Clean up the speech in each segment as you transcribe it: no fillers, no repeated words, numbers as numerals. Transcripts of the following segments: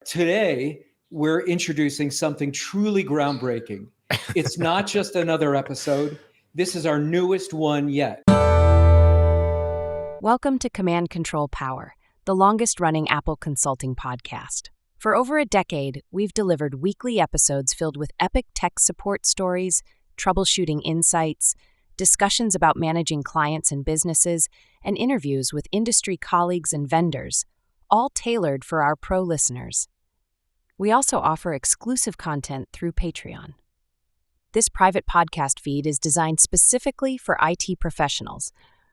Today, we're introducing something truly groundbreaking. It's not just another episode. This is our newest one yet. Welcome to Command Control Power, the longest-running Apple consulting podcast. For over a decade, we've delivered weekly episodes filled with epic tech support stories, troubleshooting insights, discussions about managing clients and businesses, and interviews with industry colleagues and vendors, all tailored for our pro listeners. We also offer exclusive content through Patreon. This private podcast feed is designed specifically for IT professionals,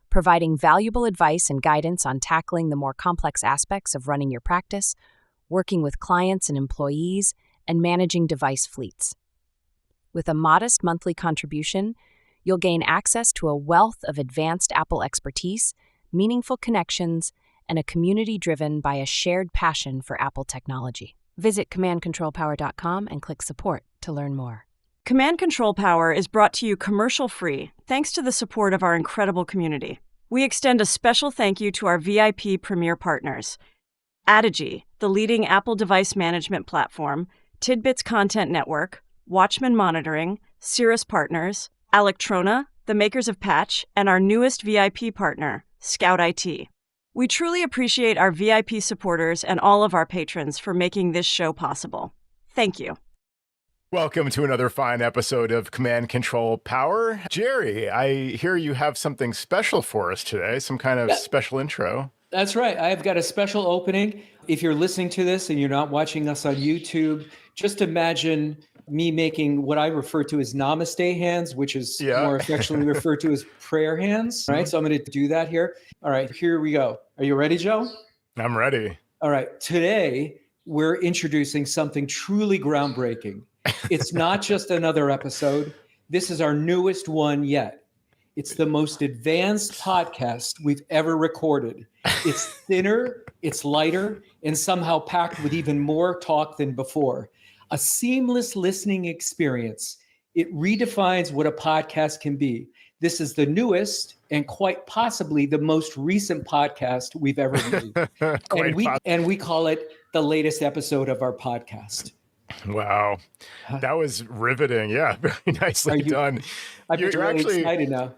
providing valuable advice and guidance on tackling the more complex aspects of running your practice, working with clients and employees, and managing device fleets. With a modest monthly contribution, you'll gain access to a wealth of advanced Apple expertise, meaningful connections, and a community driven by a shared passion for Apple technology. Visit commandcontrolpower.com and click support to learn more. Command Control Power is brought to you commercial-free thanks to the support of our incredible community. We extend a special thank you to our VIP Premier partners: Adigy, the leading Apple device management platform; Tidbits Content Network; Watchman Monitoring; Cirrus Partners; Electrona, the makers of Patch; and our newest VIP partner, Scout IT. We truly appreciate our VIP supporters and all of our patrons for making this show possible. Thank you. Welcome to another fine episode of Command Control Power. Jerry, I hear you have something special for us today, some kind of special intro. That's right. I've got a special opening. If you're listening to this and you're not watching us on YouTube, just imagine me making what I refer to as namaste hands, which is more affectionately referred to as prayer hands. Right. So I'm going to do that here. All right, here we go. Are you ready, Joe? I'm ready. All right. Today, we're introducing something truly groundbreaking. It's not just another episode. This is our newest one yet. It's the most advanced podcast we've ever recorded. It's thinner, it's lighter, and somehow packed with even more talk than before. A seamless listening experience. It redefines what a podcast can be. This is the newest and quite possibly the most recent podcast we've ever made. and we call it the latest episode of our podcast. Wow. That was riveting. Yeah, very nicely done. You're really actually excited now.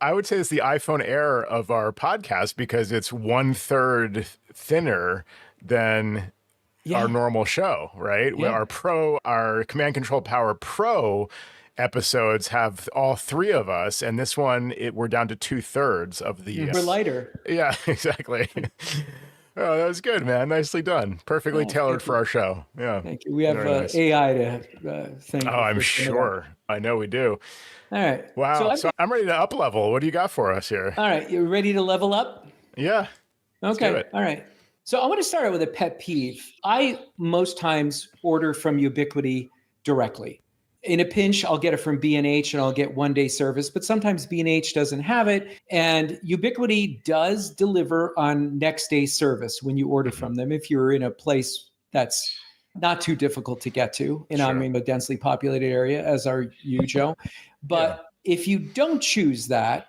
I would say it's the iPhone Air of our podcast because it's 1/3 thinner than our normal show, right? Yeah. Our Command Control Power Pro episodes have all three of us, and this one we're down to 2/3 of the. We're lighter. Yeah, exactly. Oh, that was good, man. Nicely done. Perfectly tailored for our show. Yeah. Thank you. We have nice. AI to thank. Oh, I'm sure. I know we do. All right. Wow. So I'm ready to up level. What do you got for us here? All right. You ready to level up? Yeah. Okay. All right. So I want to start out with a pet peeve. I most times order from Ubiquiti directly. In a pinch, I'll get it from B&H and I'll get one-day service, but sometimes B&H doesn't have it. And Ubiquiti does deliver on next-day service when you order from them if you're in a place that's not too difficult to get to. And I'm in a densely populated area, as are you, Joe. But if you don't choose that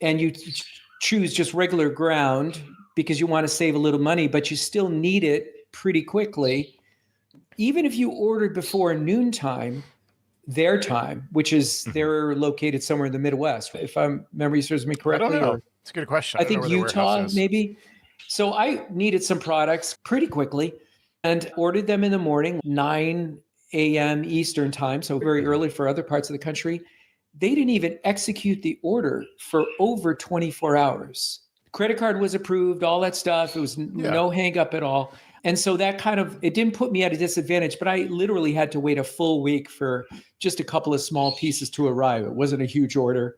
and you choose just regular ground because you want to save a little money, but you still need it pretty quickly, even if you ordered before noontime, their time, which is they're located somewhere in the Midwest, if memory serves me correctly. I don't know. It's a good question. I think Utah, maybe. So I needed some products pretty quickly and ordered them in the morning, 9 a.m. Eastern time, so very early for other parts of the country. They didn't even execute the order for over 24 hours. Credit card was approved, all that stuff. It was no hang up at all. And so that it didn't put me at a disadvantage, but I literally had to wait a full week for just a couple of small pieces to arrive. It wasn't a huge order,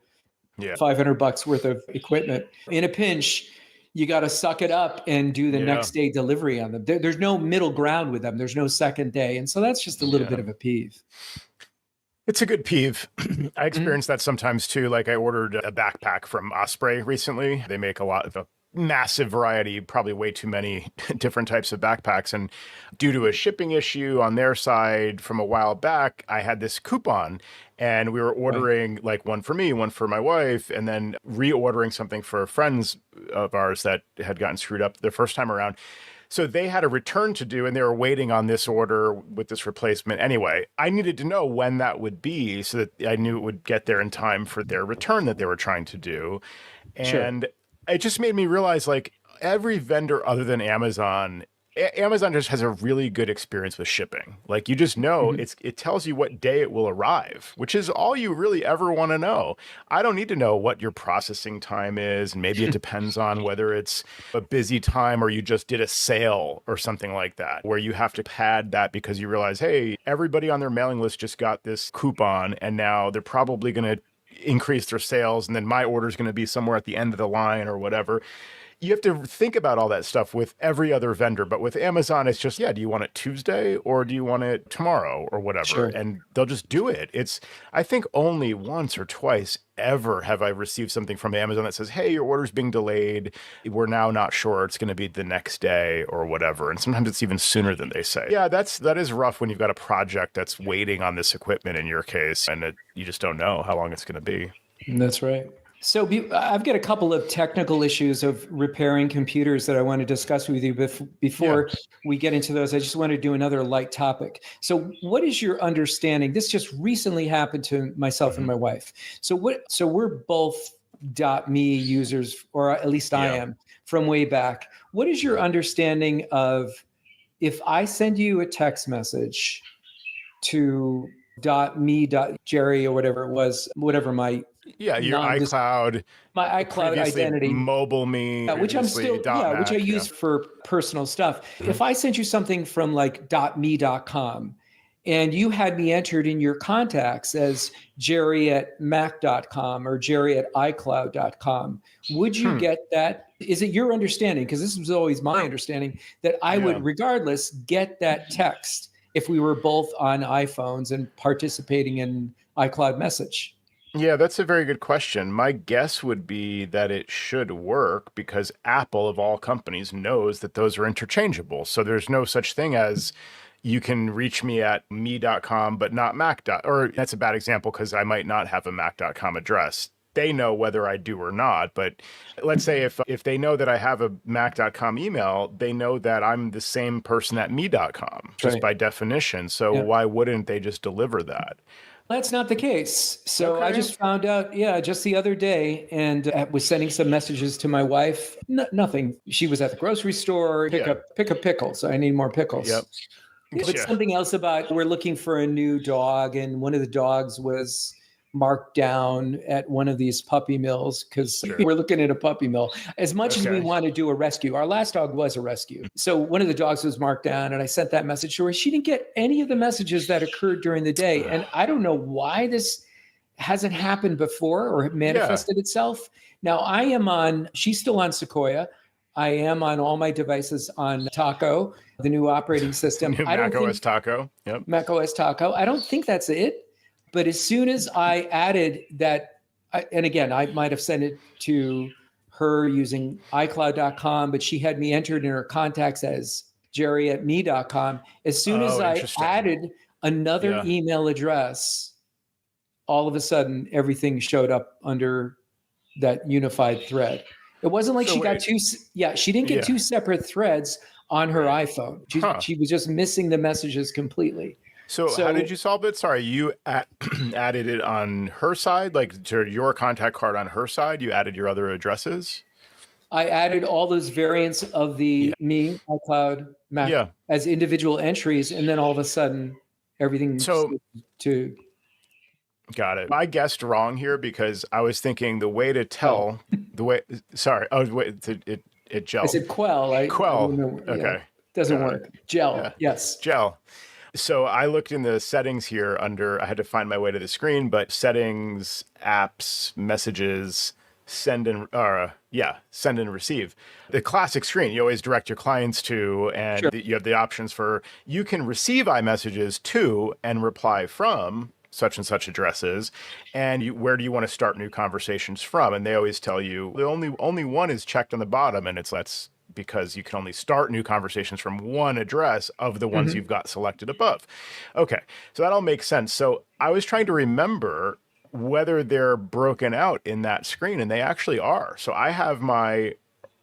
$500 worth of equipment. In a pinch, you got to suck it up and do the next day delivery on them. There's no middle ground with them. There's no second day. And so that's just a little bit of a peeve. It's a good peeve. I experience that sometimes too. Like I ordered a backpack from Osprey recently. They make a massive variety, probably way too many different types of backpacks. And due to a shipping issue on their side from a while back, I had this coupon and we were ordering like one for me, one for my wife, and then reordering something for friends of ours that had gotten screwed up the first time around. So they had a return to do and they were waiting on this order with this replacement. Anyway, I needed to know when that would be so that I knew it would get there in time for their return that they were trying to do. Sure. And it just made me realize like every vendor other than Amazon, Amazon just has a really good experience with shipping. Like you just know it tells you what day it will arrive, which is all you really ever want to know. I don't need to know what your processing time is. And maybe it depends on whether it's a busy time or you just did a sale or something like that, where you have to pad that because you realize, hey, everybody on their mailing list just got this coupon and now they're probably going to increase their sales. And then my order is going to be somewhere at the end of the line or whatever. You have to think about all that stuff with every other vendor. But with Amazon, it's just, yeah, do you want it Tuesday or do you want it tomorrow or whatever? Sure. And they'll just do it. I think only once or twice ever have I received something from Amazon that says, hey, your order's being delayed. We're now not sure it's going to be the next day or whatever. And sometimes it's even sooner than they say. Yeah, that is rough when you've got a project that's waiting on this equipment in your case, and you just don't know how long it's going to be. That's right. So I've got a couple of technical issues of repairing computers that I want to discuss with you before we get into those. I just want to do another light topic. So what is your understanding? This just recently happened to myself and my wife. So we're both .me users, or at least I am, from way back. What is your understanding of if I send you a text message to .me, .jerry, or whatever it was, whatever my your iCloud, my iCloud identity, mobile me, which I'm still, which I use for personal stuff. If I sent you something from like .me.com and you had me entered in your contacts as Jerry@mac.com or Jerry@iCloud.com, would you get that? Is it your understanding? Because this was always my understanding that I would regardless get that text if we were both on iPhones and participating in iCloud message. Yeah, that's a very good question. My guess would be that it should work because Apple, of all companies, knows that those are interchangeable. So there's no such thing as you can reach me at me.com, but not mac. Or that's a bad example because I might not have a mac.com address. They know whether I do or not. But let's say if they know that I have a mac.com email, they know that I'm the same person at me.com, just by definition. So why wouldn't they just deliver that? That's not the case. So I just found out, just the other day, and was sending some messages to my wife. Nothing. She was at the grocery store, pick up pickles. I need more pickles. Yep. But something else about we're looking for a new dog, and one of the dogs was marked down at one of these puppy mills because we're looking at a puppy mill. As much as we want to do a rescue, our last dog was a rescue. So one of the dogs was marked down, and I sent that message to her. She didn't get any of the messages that occurred during the day. And I don't know why this hasn't happened before or manifested itself. Now she's still on Sequoia. I am on all my devices on Taco, the new operating system. macOS Taco. Yep. macOS Taco. I don't think that's it. But as soon as I added that, and again, I might have sent it to her using iCloud.com, but she had me entered in her contacts as Jerry@me.com. As soon as I added another email address, all of a sudden, everything showed up under that unified thread. It wasn't like she didn't get two separate threads on her iPhone. She was just missing the messages completely. So how did you solve it? Sorry, you added it on her side, like to your contact card on her side? You added your other addresses? I added all those variants of the me, iCloud, Mac as individual entries, and then all of a sudden, everything to... Got it. I guessed wrong here because I was thinking the way to tell the way... Sorry, it gel. I said quell. Quell. Okay. Doesn't work. Gel. Yes. Gel. So I looked in the settings here I had to find my way to the screen, but settings, apps, messages, send and receive. The classic screen you always direct your clients to, and you have the options for, you can receive iMessages to and reply from such and such addresses, and where do you want to start new conversations from? And they always tell you the only one is checked on the bottom, and that's because you can only start new conversations from one address of the ones you've got selected above. Okay, so that all makes sense. So I was trying to remember whether they're broken out in that screen, and they actually are. So I have my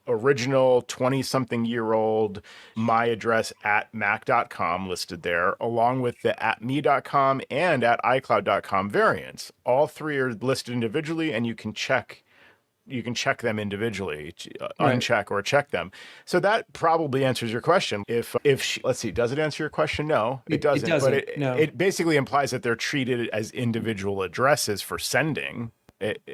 original 20-something-year-old my address at mac.com listed there, along with the at me.com and at icloud.com variants. All three are listed individually, and you can check them individually, Right. uncheck or check them. So that probably answers your question. If she, let's see, does it answer your question? No, it doesn't. But No. it basically implies that they're treated as individual addresses for sending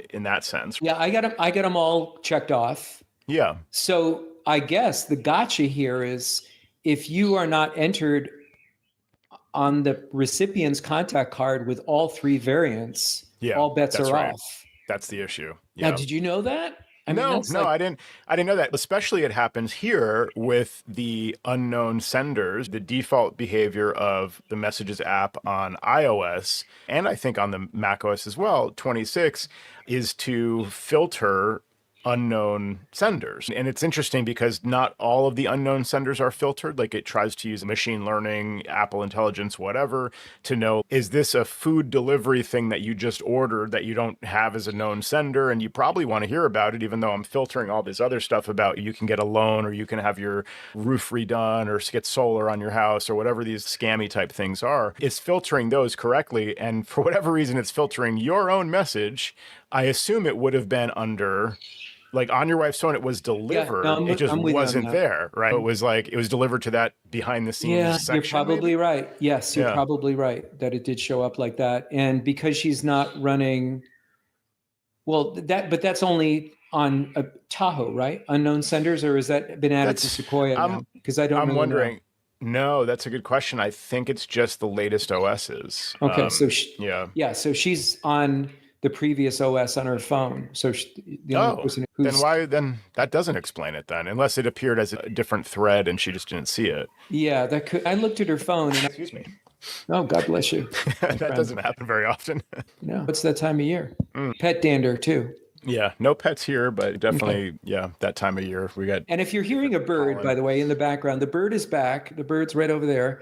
in that sense. Yeah, I got them all checked off. Yeah. So I guess the gotcha here is if you are not entered on the recipient's contact card with all three variants, Yeah, all bets that's are right. off. That's the issue. Now, Yeah. did you know that? No, I didn't know that. Especially it happens here with the unknown senders. The default behavior of the Messages app on iOS, and I think on the macOS as well, 26, is to filter unknown senders. And it's interesting because not all of the unknown senders are filtered. Like it tries to use machine learning, Apple Intelligence, whatever, to know, is this a food delivery thing that you just ordered that you don't have as a known sender? And you probably want to hear about it, even though I'm filtering all this other stuff about you can get a loan or you can have your roof redone or get solar on your house or whatever these scammy type things are. It's filtering those correctly. And for whatever reason, it's filtering your own message. I assume it would have been under, like on your wife's phone, it was delivered. Yeah, no, it just I'm with you on wasn't that. there, right? It was like, it was delivered to that behind the scenes Yeah, section. you're probably maybe? right. Yes, you're Yeah. probably right that it did show up like that. And because she's not running, well, but that's only on a Tahoe, right? Unknown senders, or has that been added to Sequoia now? Because I don't I'm really wondering. No, that's a good question. I think it's just the latest OSs. know. Okay, so so she's on the previous OS on her phone. So the only person who's then that doesn't explain it then, unless it appeared as a different thread and she just didn't see it. yeah, that could. I looked at her phone and Excuse me. oh, God bless you. That doesn't happen very often. No, it's that time of year. Pet dander too. Yeah, no pets here, but definitely, yeah, that time of year we got. And if you're hearing a bird, by the way, in the background, the bird is back. The bird's right over there.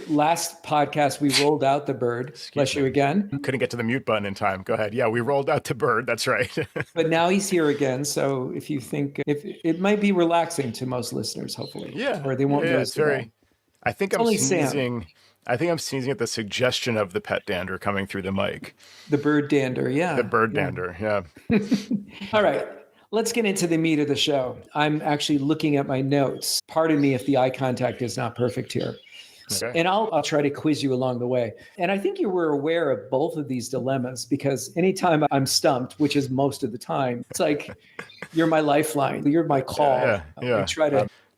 Last podcast we rolled out the bird. Bless you again. Couldn't get to the mute button in time. Go ahead. Yeah, we rolled out the bird. That's right. But now he's here again. So if you think if it might be relaxing to most listeners, hopefully. Yeah, Or they won't yeah, notice it's very. I think I'm only sneezing. I think I'm sneezing at the suggestion of the pet dander coming through the mic. the bird dander. Yeah. The bird dander. Yeah. All right. Let's get into the meat of the show. I'm actually looking at my notes. Pardon me if the eye contact is not perfect here. Okay. And I'll try to quiz you along the way. And I think you were aware of both of these dilemmas because anytime I'm stumped, which is most of the time, it's like you're my lifeline. You're my call. Yeah.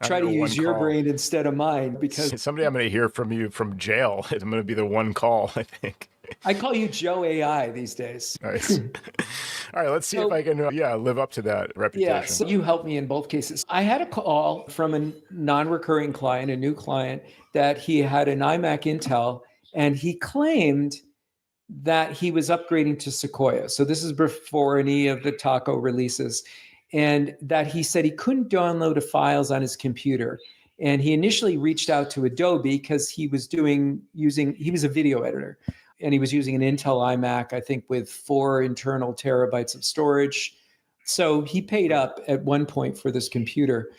I try to use your brain instead of mine because someday I'm going to hear from you from jail. I'm going to be the one call, I think. I call you Joe AI these days. Nice. All right, let's see if I can live up to that reputation. Yeah, so you helped me in both cases. I had a call from a non-recurring client, a new client, that he had an iMac Intel, and he claimed that he was upgrading to Sequoia. So this is before any of the Taco releases, and that he said he couldn't download the files on his computer. And he initially reached out to Adobe because he was he was a video editor. And he was using an Intel iMac, I think, with 4 internal terabytes of storage. So he paid up at one point for this computer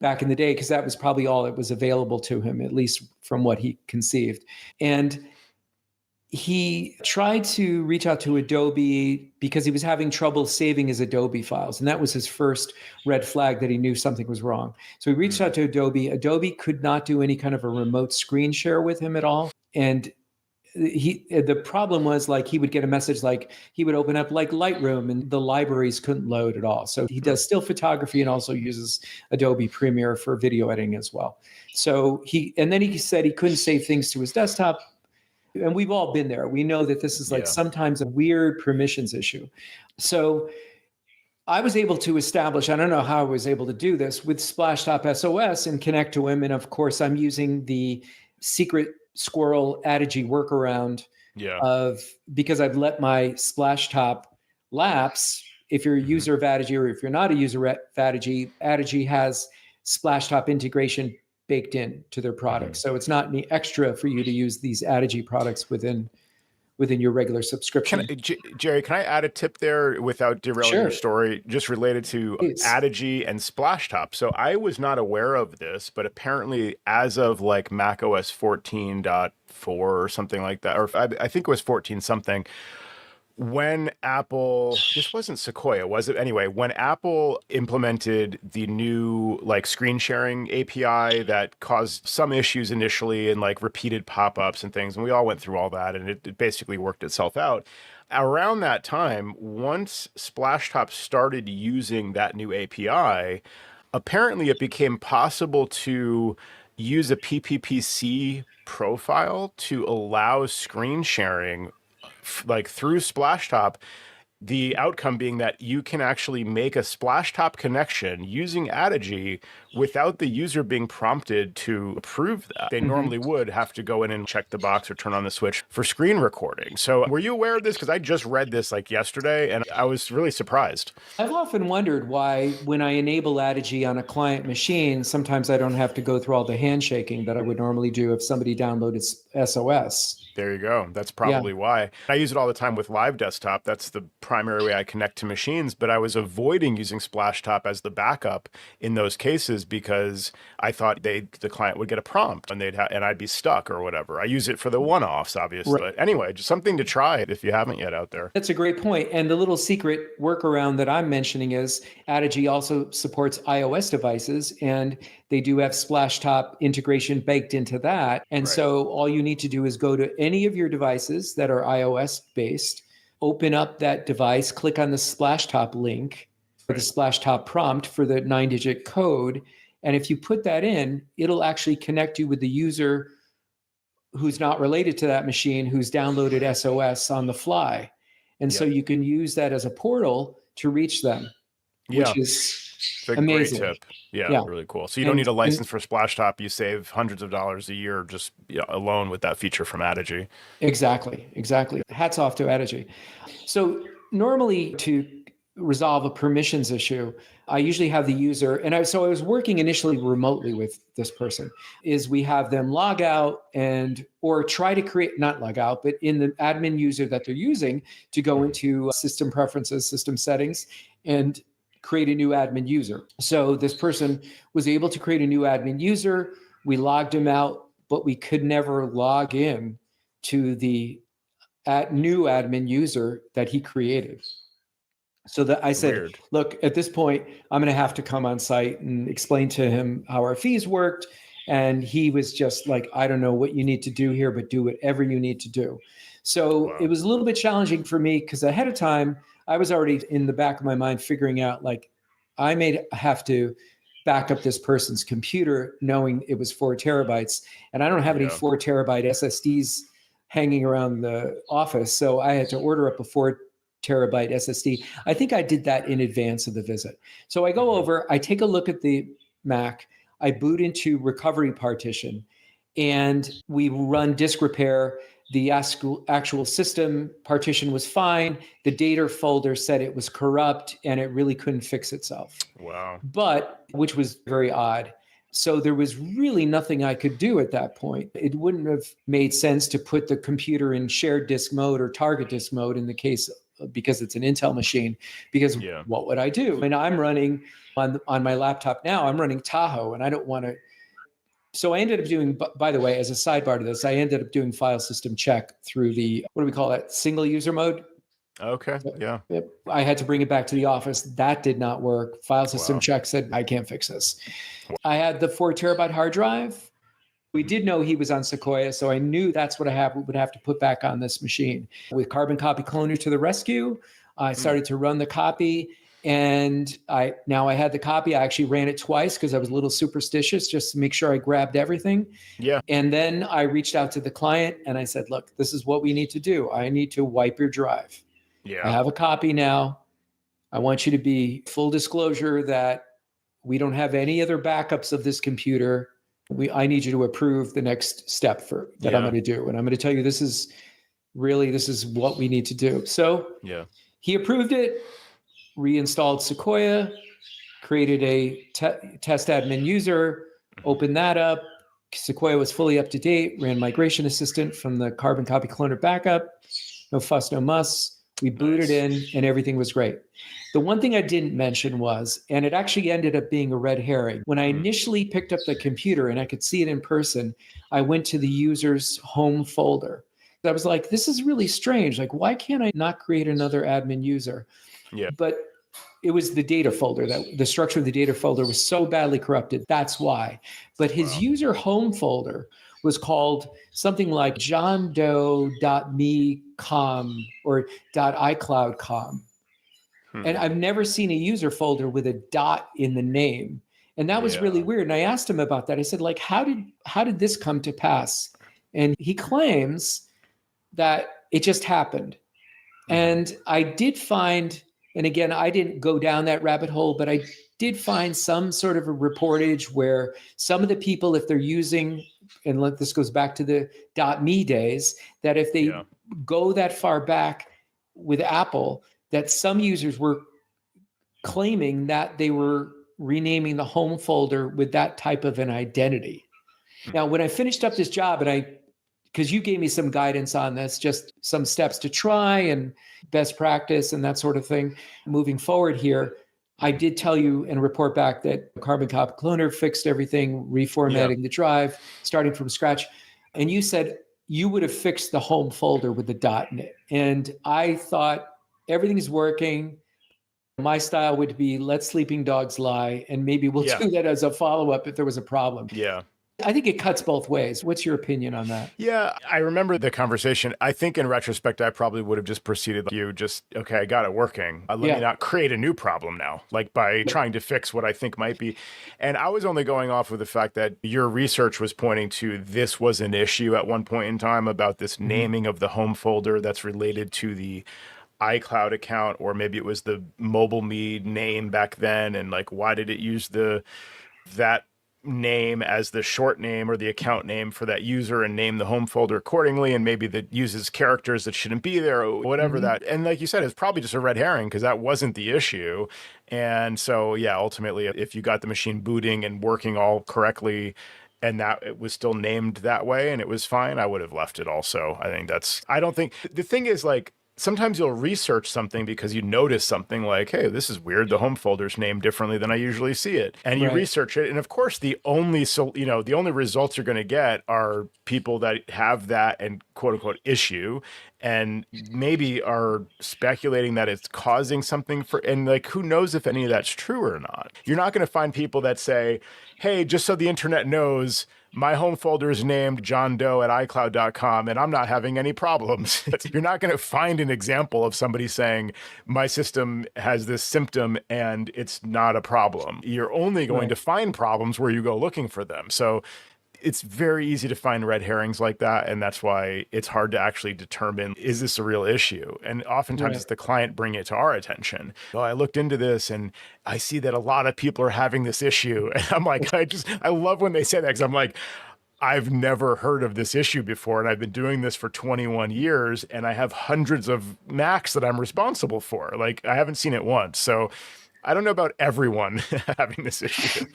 back in the day, because that was probably all that was available to him, at least from what he conceived. And he tried to reach out to Adobe because he was having trouble saving his Adobe files. And that was his first red flag that he knew something was wrong. So he reached out to Adobe. Adobe could not do any kind of a remote screen share with him at all. And the problem was, like, he would get a message like he would open up like Lightroom and the libraries couldn't load at all. So he does still photography and also uses Adobe Premiere for video editing as well. So then he said he couldn't save things to his desktop. And we've all been there. We know that this is sometimes a weird permissions issue. So I was able to establish, I don't know how I was able to do this, with Splashtop SOS and connect to him. And of course, I'm using the secret squirrel Adigy workaround because I've let my Splashtop lapse. If you're a user of Adigy or if you're not a user of Adigy, Adigy has Splashtop integration baked in to their products. So it's not any extra for you to use these Adigy products within within your regular subscription. Jerry, can I add a tip there without derailing your Sure. story, just related to Please. Adigy and Splashtop? So I was not aware of this, but apparently as of like macOS 14.4 or something like that, or I think it was 14 something, when Apple, this wasn't Sequoia, was it? Anyway, when Apple implemented the new like screen sharing API that caused some issues initially and like repeated pop-ups and things, and we all went through all that, and it basically worked itself out. Around that time, once Splashtop started using that new API, apparently it became possible to use a PPPC profile to allow screen sharing like through Splashtop, the outcome being that you can actually make a Splashtop connection using Adigy without the user being prompted to approve that. They normally would have to go in and check the box or turn on the switch for screen recording. So were you aware of this? Because I just read this like yesterday and I was really surprised. I've often wondered why when I enable Adigy on a client machine, sometimes I don't have to go through all the handshaking that I would normally do if somebody downloaded SOS. There you go. That's probably why. I use it all the time with Live Desktop. That's the primary way I connect to machines, but I was avoiding using Splashtop as the backup in those cases because I thought the client would get a prompt and and I'd be stuck or whatever. I use it for the one-offs, obviously. Right. But anyway, just something to try it if you haven't yet out there. That's a great point. And the little secret workaround that I'm mentioning is Adigy also supports iOS devices, and they do have Splashtop integration baked into that. And so all you need to do is go to any of your devices that are iOS based, open up that device, click on the Splashtop link or the Splashtop prompt for the 9-digit code. And if you put that in, it'll actually connect you with the user who's not related to that machine, who's downloaded SOS on the fly. And so you can use that as a portal to reach them, which is it's a amazing. Great tip. Yeah, really cool. So you don't need a license for Splashtop. You save hundreds of dollars a year just alone with that feature from Adigy. Exactly. Hats off to Adigy. So normally to resolve a permissions issue, I usually have the user, and I was working initially remotely with this person, is we have them log out or try to create, not log out, but in the admin user that they're using to go into system preferences, system settings, and create a new admin user. So this person was able to create a new admin user. We logged him out, but we could never log in to the new admin user that he created. So that I said, look, at this point, I'm going to have to come on site and explain to him how our fees worked. And he was just like, I don't know what you need to do here, but do whatever you need to do. So it was a little bit challenging for me because ahead of time, I was already in the back of my mind figuring out like I may have to back up this person's computer knowing it was 4 terabytes. And I don't have any 4 terabyte SSDs hanging around the office. So I had to order up a 4 terabyte SSD. I think I did that in advance of the visit. So I go over, I take a look at the Mac, I boot into recovery partition, and we run disk repair. The actual system partition was fine. The data folder said it was corrupt and it really couldn't fix itself. Wow. But, which was very odd. So there was really nothing I could do at that point. It wouldn't have made sense to put the computer in shared disk mode or target disk mode in the case because it's an Intel machine, because what would I do? And I'm running on my laptop now, I'm running Tahoe, and I don't want to. So I ended up doing, by the way, as a sidebar to this, I ended up doing file system check through the, what do we call that? Single user mode. Okay. Yeah. I had to bring it back to the office. That did not work. File system check said, I can't fix this. I had the 4 terabyte hard drive. We did know he was on Sequoia, so I knew that's what I would have to put back on this machine. With Carbon Copy Cloner to the rescue, I started to run the copy. And now I had the copy. I actually ran it twice because I was a little superstitious just to make sure I grabbed everything. Yeah. And then I reached out to the client and I said, look, this is what we need to do. I need to wipe your drive. Yeah. I have a copy now. I want you to be full disclosure that we don't have any other backups of this computer. I need you to approve the next step that I'm going to do. And I'm going to tell you, this is what we need to do. So he approved it. Reinstalled Sequoia, created a test admin user, opened that up, Sequoia was fully up to date, ran Migration Assistant from the carbon copy cloner backup. No fuss, no muss. We booted in and everything was great. The one thing I didn't mention was, and it actually ended up being a red herring. When I initially picked up the computer and I could see it in person, I went to the user's home folder. I was like, this is really strange. Like, why can't I not create another admin user? Yeah. But it was the data folder, that the structure of the data folder was so badly corrupted. That's why. But his user home folder was called something like johndoe.me.com or .icloud.com. And I've never seen a user folder with a dot in the name. And that was really weird. And I asked him about that. I said, like, how did this come to pass? And he claims that it just happened. And I did find, and again, I didn't go down that rabbit hole, but I did find some sort of a reportage where some of the people, if they're using, and this goes back to the .me days, that if they go that far back with Apple, that some users were claiming that they were renaming the home folder with that type of an identity. Now, when I finished up this job, and because you gave me some guidance on this, just some steps to try and best practice and that sort of thing moving forward here, I did tell you and report back that Carbon Copy Cloner fixed everything, reformatting the drive, starting from scratch. And you said you would have fixed the home folder with the dot in it. And I thought everything's working. My style would be let sleeping dogs lie, and maybe we'll do that as a follow-up if there was a problem. Yeah. I think it cuts both ways. What's your opinion on that? Yeah, I remember the conversation. I think in retrospect, I probably would have just proceeded like you, okay, I got it working. Let me not create a new problem now, like by trying to fix what I think might be. And I was only going off of the fact that your research was pointing to this was an issue at one point in time about this naming of the home folder that's related to the iCloud account, or maybe it was the MobileMe name back then. And like, why did it use that name as the short name or the account name for that user and name the home folder accordingly, and maybe that uses characters that shouldn't be there or whatever that. And like you said, it's probably just a red herring because that wasn't the issue. And so, yeah, ultimately, if you got the machine booting and working all correctly and that it was still named that way and it was fine, I would have left it also. I don't think the thing is like, sometimes you'll research something because you notice something like, hey, this is weird. The home folder's named differently than I usually see it. And you research it. And of course, the only results you're going to get are people that have that and quote unquote issue and maybe are speculating that it's causing something and like, who knows if any of that's true or not. You're not going to find people that say, hey, just so the internet knows, my home folder is named John Doe at iCloud.com and I'm not having any problems. You're not going to find an example of somebody saying my system has this symptom and it's not a problem. You're only going to find problems where you go looking for them. So it's very easy to find red herrings like that. And that's why it's hard to actually determine, is this a real issue? And oftentimes it's the client bringing it to our attention. Oh, I looked into this and I see that a lot of people are having this issue. And I'm like, I love when they say that because I'm like, I've never heard of this issue before. And I've been doing this for 21 years and I have hundreds of Macs that I'm responsible for. Like I haven't seen it once. So I don't know about everyone having this issue.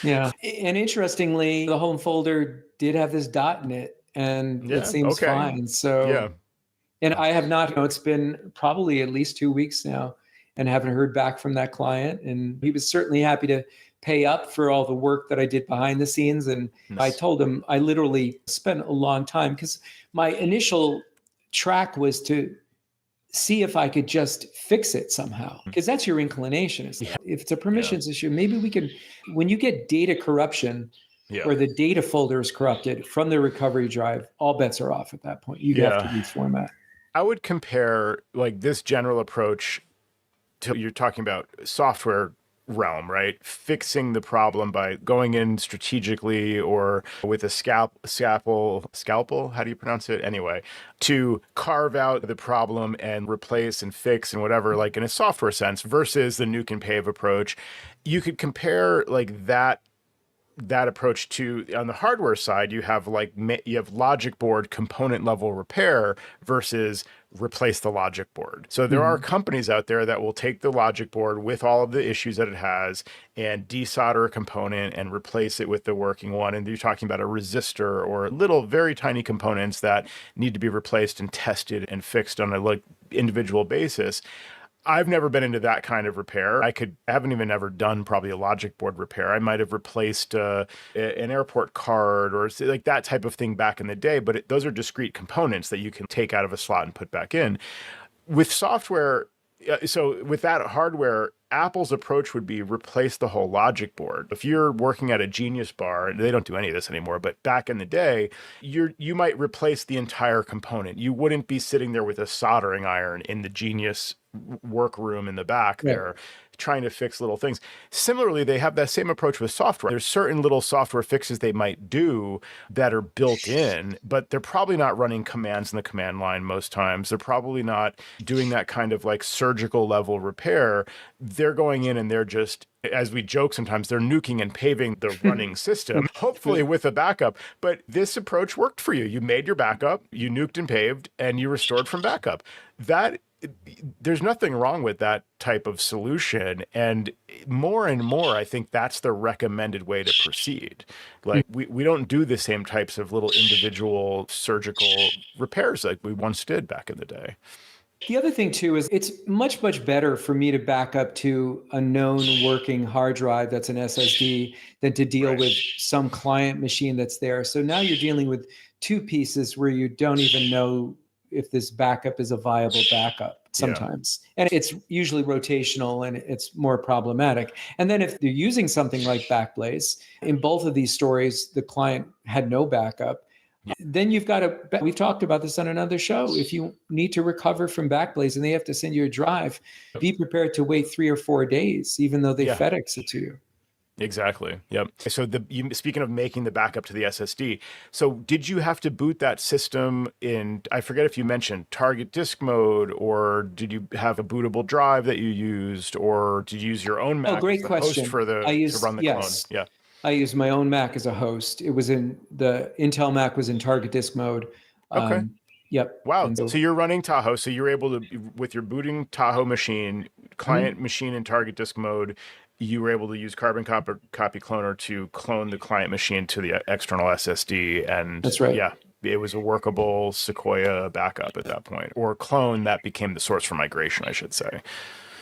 Yeah. And interestingly, the home folder did have this dot in it and it seems fine. So, and I have not, it's been probably at least 2 weeks now and haven't heard back from that client. And he was certainly happy to pay up for all the work that I did behind the scenes. And I told him I literally spent a long time because my initial track was to see if I could just fix it somehow, because that's your inclination. If it's a permissions issue, maybe we can, when you get data corruption or the data folder is corrupted from the recovery drive, all bets are off at that point. You have to reformat. I would compare like this general approach to, you're talking about software realm, right? Fixing the problem by going in strategically or with a scalpel, how do you pronounce it? Anyway, to carve out the problem and replace and fix and whatever, like in a software sense versus the nuke and pave approach. You could compare like that that approach to on the hardware side, you have logic board component level repair versus replace the logic board. So there are companies out there that will take the logic board with all of the issues that it has and desolder a component and replace it with the working one. And you're talking about a resistor or little very tiny components that need to be replaced and tested and fixed on a individual basis. I've never been into that kind of repair. I haven't even ever done probably a logic board repair. I might have replaced an airport card or like that type of thing back in the day, but those are discrete components that you can take out of a slot and put back in. With software, so with that hardware, Apple's approach would be replace the whole logic board. If you're working at a Genius Bar, they don't do any of this anymore, but back in the day, you might replace the entire component. You wouldn't be sitting there with a soldering iron in the Genius workroom in the back there trying to fix little things. Similarly, they have that same approach with software. There's certain little software fixes they might do that are built in, but they're probably not running commands in the command line most times. They're probably not doing that kind of like surgical level repair. They're going in and they're just, as we joke sometimes, they're nuking and paving the running system, hopefully with a backup. But this approach worked for you. You made your backup, you nuked and paved, and you restored from backup. There's nothing wrong with that type of solution. And more, I think that's the recommended way to proceed. Like we don't do the same types of little individual surgical repairs like we once did back in the day. The other thing too is it's much, much better for me to back up to a known working hard drive that's an SSD than to deal with some client machine that's there. So now you're dealing with two pieces where you don't even know if this backup is a viable backup sometimes. And it's usually rotational and it's more problematic. And then if they're using something like Backblaze, in both of these stories, the client had no backup. Then you've got we've talked about this on another show. If you need to recover from Backblaze and they have to send you a drive, be prepared to wait 3 or 4 days, even though they FedEx it to you. Exactly. Yep. So speaking of making the backup to the SSD, so did you have to boot that system in, I forget if you mentioned target disk mode, or did you have a bootable drive that you used, or did you use your own Mac great question. to run the clone? Yeah. I used my own Mac as a host. It was the Intel Mac was in target disk mode. Okay. Yep. Wow. So you're running Tahoe. So you're able to, with your booting Tahoe machine, client machine in target disk mode, you were able to use Carbon Copy Cloner to clone the client machine to the external SSD. And that's right. Yeah, it was a workable Sequoia backup at that point, or clone that became the source for migration, I should say.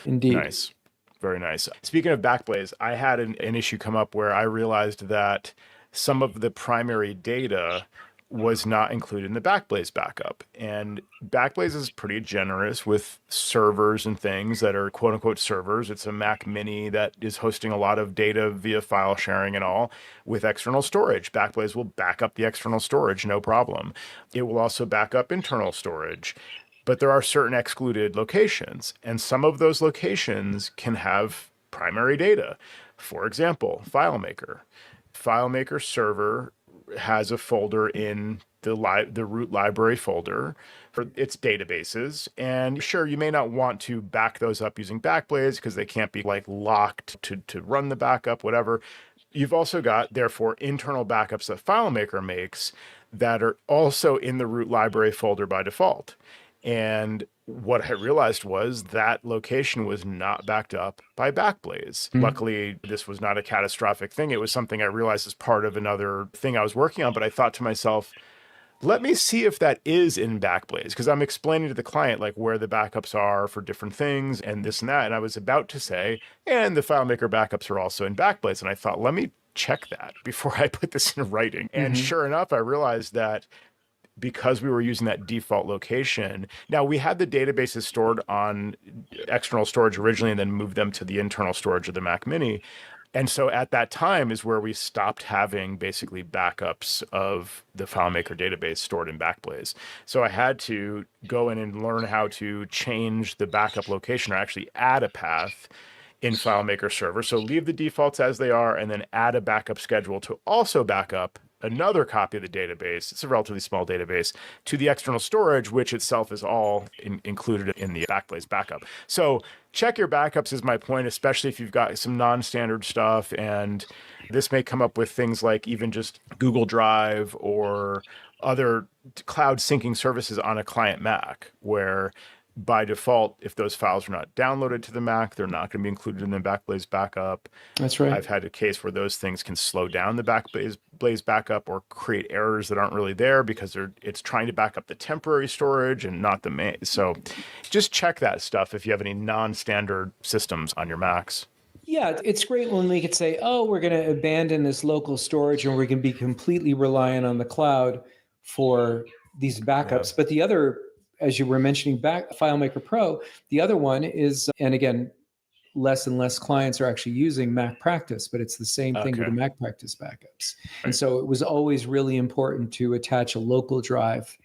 Indeed. Nice. Very nice. Speaking of Backblaze, I had an issue come up where I realized that some of the primary data was not included in the Backblaze backup. And Backblaze is pretty generous with servers and things that are quote unquote servers. It's a Mac Mini that is hosting a lot of data via file sharing and all with external storage. Backblaze will back up the external storage, no problem. It will also back up internal storage. But there are certain excluded locations, and some of those locations can have primary data. For example, FileMaker. FileMaker server has a folder in the root library folder for its databases. And sure, you may not want to back those up using Backblaze because they can't be like locked to run the backup, whatever. You've also got, therefore, internal backups that FileMaker makes that are also in the root library folder by default. And what I realized was that location was not backed up by Backblaze. Luckily, this was not a catastrophic thing. It was something I realized as part of another thing I was working on. But I thought to myself, let me see if that is in Backblaze, because I'm explaining to the client like where the backups are for different things and this and that. And I was about to say, and the FileMaker backups are also in Backblaze. And I thought, let me check that before I put this in writing. And sure enough, I realized that because we were using that default location. Now, we had the databases stored on external storage originally and then moved them to the internal storage of the Mac Mini. And so at that time is where we stopped having basically backups of the FileMaker database stored in Backblaze. So I had to go in and learn how to change the backup location, or actually add a path in FileMaker server. So leave the defaults as they are and then add a backup schedule to also back up another copy of the database. It's a relatively small database to the external storage, which itself is all included in the Backblaze backup. So check your backups is my point, especially if you've got some non-standard stuff. And this may come up with things like even just Google Drive or other cloud syncing services on a client Mac, where by default, if those files are not downloaded to the Mac, they're not going to be included in the Backblaze backup. That's right. I've had a case where those things can slow down the Backblaze backup or create errors that aren't really there because it's trying to back up the temporary storage and not the main. So just check that stuff if you have any non-standard systems on your Macs. Yeah, it's great when we could say, oh, we're going to abandon this local storage and we can be completely reliant on the cloud for these backups. Yeah. But the other, as you were mentioning, FileMaker Pro, the other one is, and again, less and less clients are actually using Mac Practice, but it's the same thing with the Mac Practice backups. And so it was always really important to attach a local drive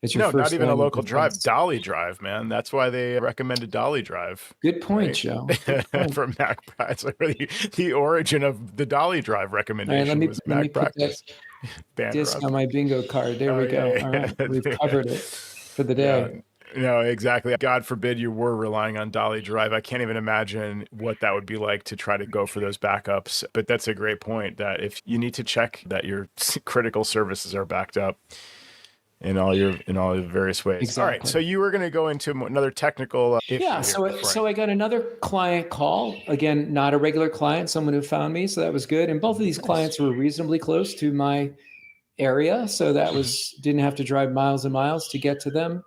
as your first. Not even a local drive, Dolly Drive, man. That's why they recommended Dolly Drive. Good point, Joe. Good point. For Mac Practice. Like the origin of the Dolly Drive recommendation was Mac Practice. Disc on my bingo card. There we go. All right, we've covered it for the day. Yeah, no, exactly. God forbid you were relying on Dolly Drive. I can't even imagine what that would be like to try to go for those backups. But that's a great point, that if you need to check that your critical services are backed up in all your various ways. Exactly. All right. So you were going to go into another technical issue. Yeah. So I got another client call. Again, not a regular client, someone who found me. So that was good. And both of these clients were reasonably close to my area. So that didn't have to drive miles and miles to get to them.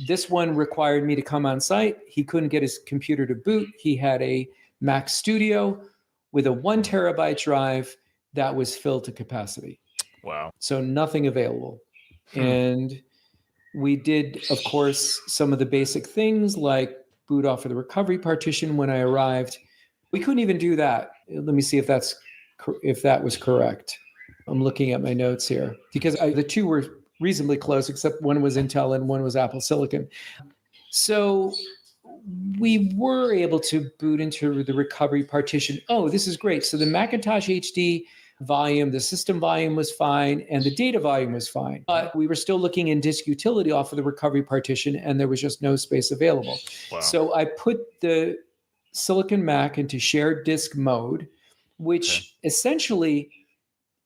This one required me to come on site. He couldn't get his computer to boot. He had a Mac Studio with a 1 terabyte drive that was filled to capacity. Wow. So nothing available. And we did, of course, some of the basic things like boot off of the recovery partition when I arrived. We couldn't even do that. Let me see if that was correct. I'm looking at my notes here because the two were reasonably close, except one was Intel and one was Apple Silicon. So we were able to boot into the recovery partition. Oh, this is great. So the Macintosh HD volume, the system volume was fine, and the data volume was fine. But we were still looking in disk utility off of the recovery partition, and there was just no space available. Wow. So I put the Silicon Mac into shared disk mode, which essentially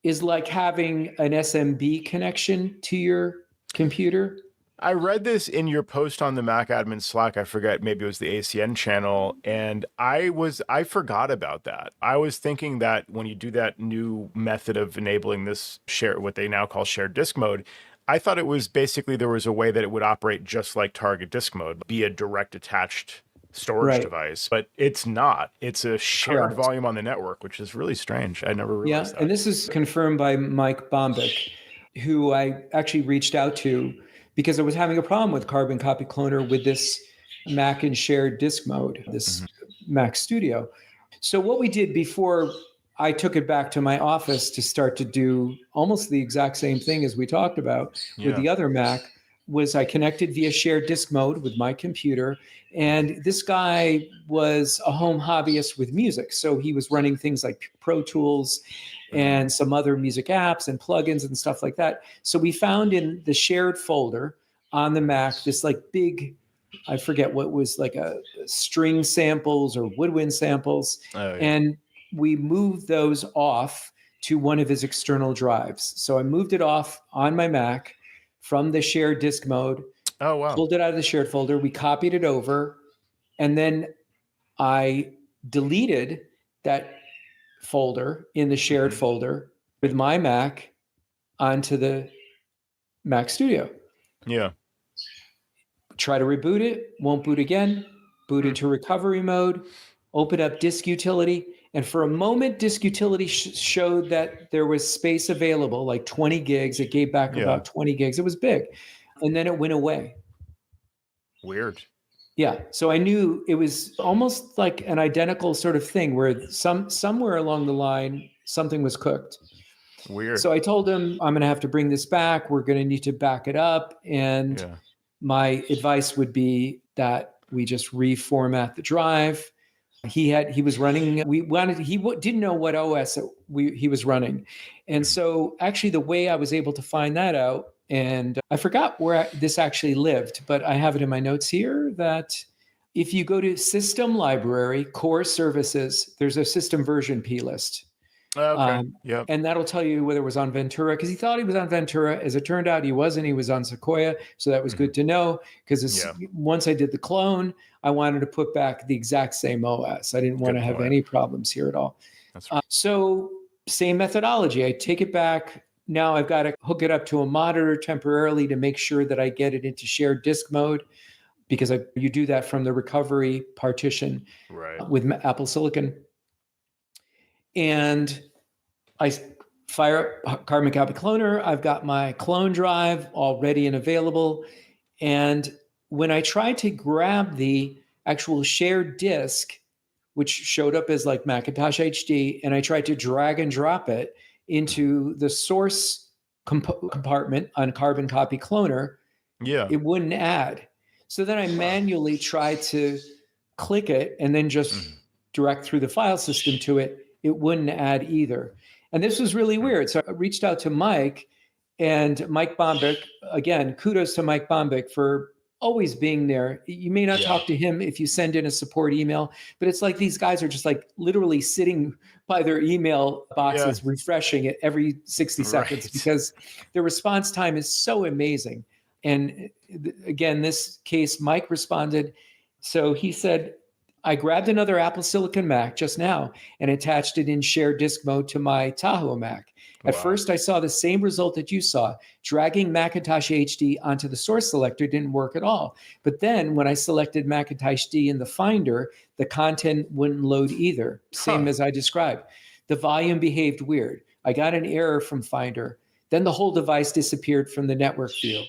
is like having an SMB connection to your computer. I read this in your post on the Mac Admin Slack. I forget, maybe it was the ACN channel. And I forgot about that. I was thinking that when you do that new method of enabling this what they now call shared disk mode, I thought it was basically there was a way that it would operate just like target disk mode, be a direct attached storage device, but it's not. It's a shared volume on the network, which is really strange. I never realized that. And this is confirmed by Mike Bombick, who I actually reached out to because I was having a problem with Carbon Copy Cloner with this Mac in shared disk mode, this Mac Studio. So what we did before I took it back to my office to start to do almost the exact same thing as we talked about with the other Mac was I connected via shared disk mode with my computer. And this guy was a home hobbyist with music. So he was running things like Pro Tools and some other music apps and plugins and stuff like that. So we found in the shared folder on the Mac, this like big, I forget what was like a string samples or woodwind samples. And we moved those off to one of his external drives. So I moved it off on my Mac from the shared disk mode. Oh, wow. Pulled it out of the shared folder. We copied it over. And then I deleted that folder in the shared folder with my Mac onto the Mac Studio. Yeah. Try to reboot it. Won't boot again. Boot into recovery mode. Open up disk utility. And for a moment, disk utility showed that there was space available, like 20 gigs. It gave back about 20 gigs. It was big. And then it went away. Weird. Yeah. So I knew it was almost like an identical sort of thing where somewhere along the line, something was cooked. Weird. So I told him, I'm going to have to bring this back. We're going to need to back it up. And my advice would be that we just reformat the drive. He was running. Didn't know what OS he was running, and so actually the way I was able to find that out, and I forgot where this actually lived, but I have it in my notes here that if you go to System Library Core Services, there's a System Version P list. Okay. Yep. And that'll tell you whether it was on Ventura, because he thought he was on Ventura. As it turned out, he wasn't. He was on Sequoia. So that was good to know, because once I did the clone, I wanted to put back the exact same OS. I didn't want to have any problems here at all. That's right. So same methodology. I take it back. Now I've got to hook it up to a monitor temporarily to make sure that I get it into shared disk mode, because you do that from the recovery partition with Apple Silicon. And I fire up Carbon Copy Cloner. I've got my clone drive all ready and available. And when I tried to grab the actual shared disk, which showed up as like Macintosh HD, and I tried to drag and drop it into the source compartment on Carbon Copy Cloner, it wouldn't add. So then I manually tried to click it and then just direct through the file system to it. It wouldn't add either. And this was really weird. So I reached out to Mike, and Mike Bombick. Again, kudos to Mike Bombick for always being there. You may not talk to him if you send in a support email, but it's like these guys are just like literally sitting by their email boxes, refreshing it every 60 seconds because their response time is so amazing. And again, this case, Mike responded. So he said, I grabbed another Apple Silicon Mac just now and attached it in shared disk mode to my Tahoe Mac. At first, I saw the same result that you saw. Dragging Macintosh HD onto the source selector didn't work at all. But then when I selected Macintosh D in the Finder, the content wouldn't load either, same as I described. The volume behaved weird. I got an error from Finder. Then the whole device disappeared from the network view.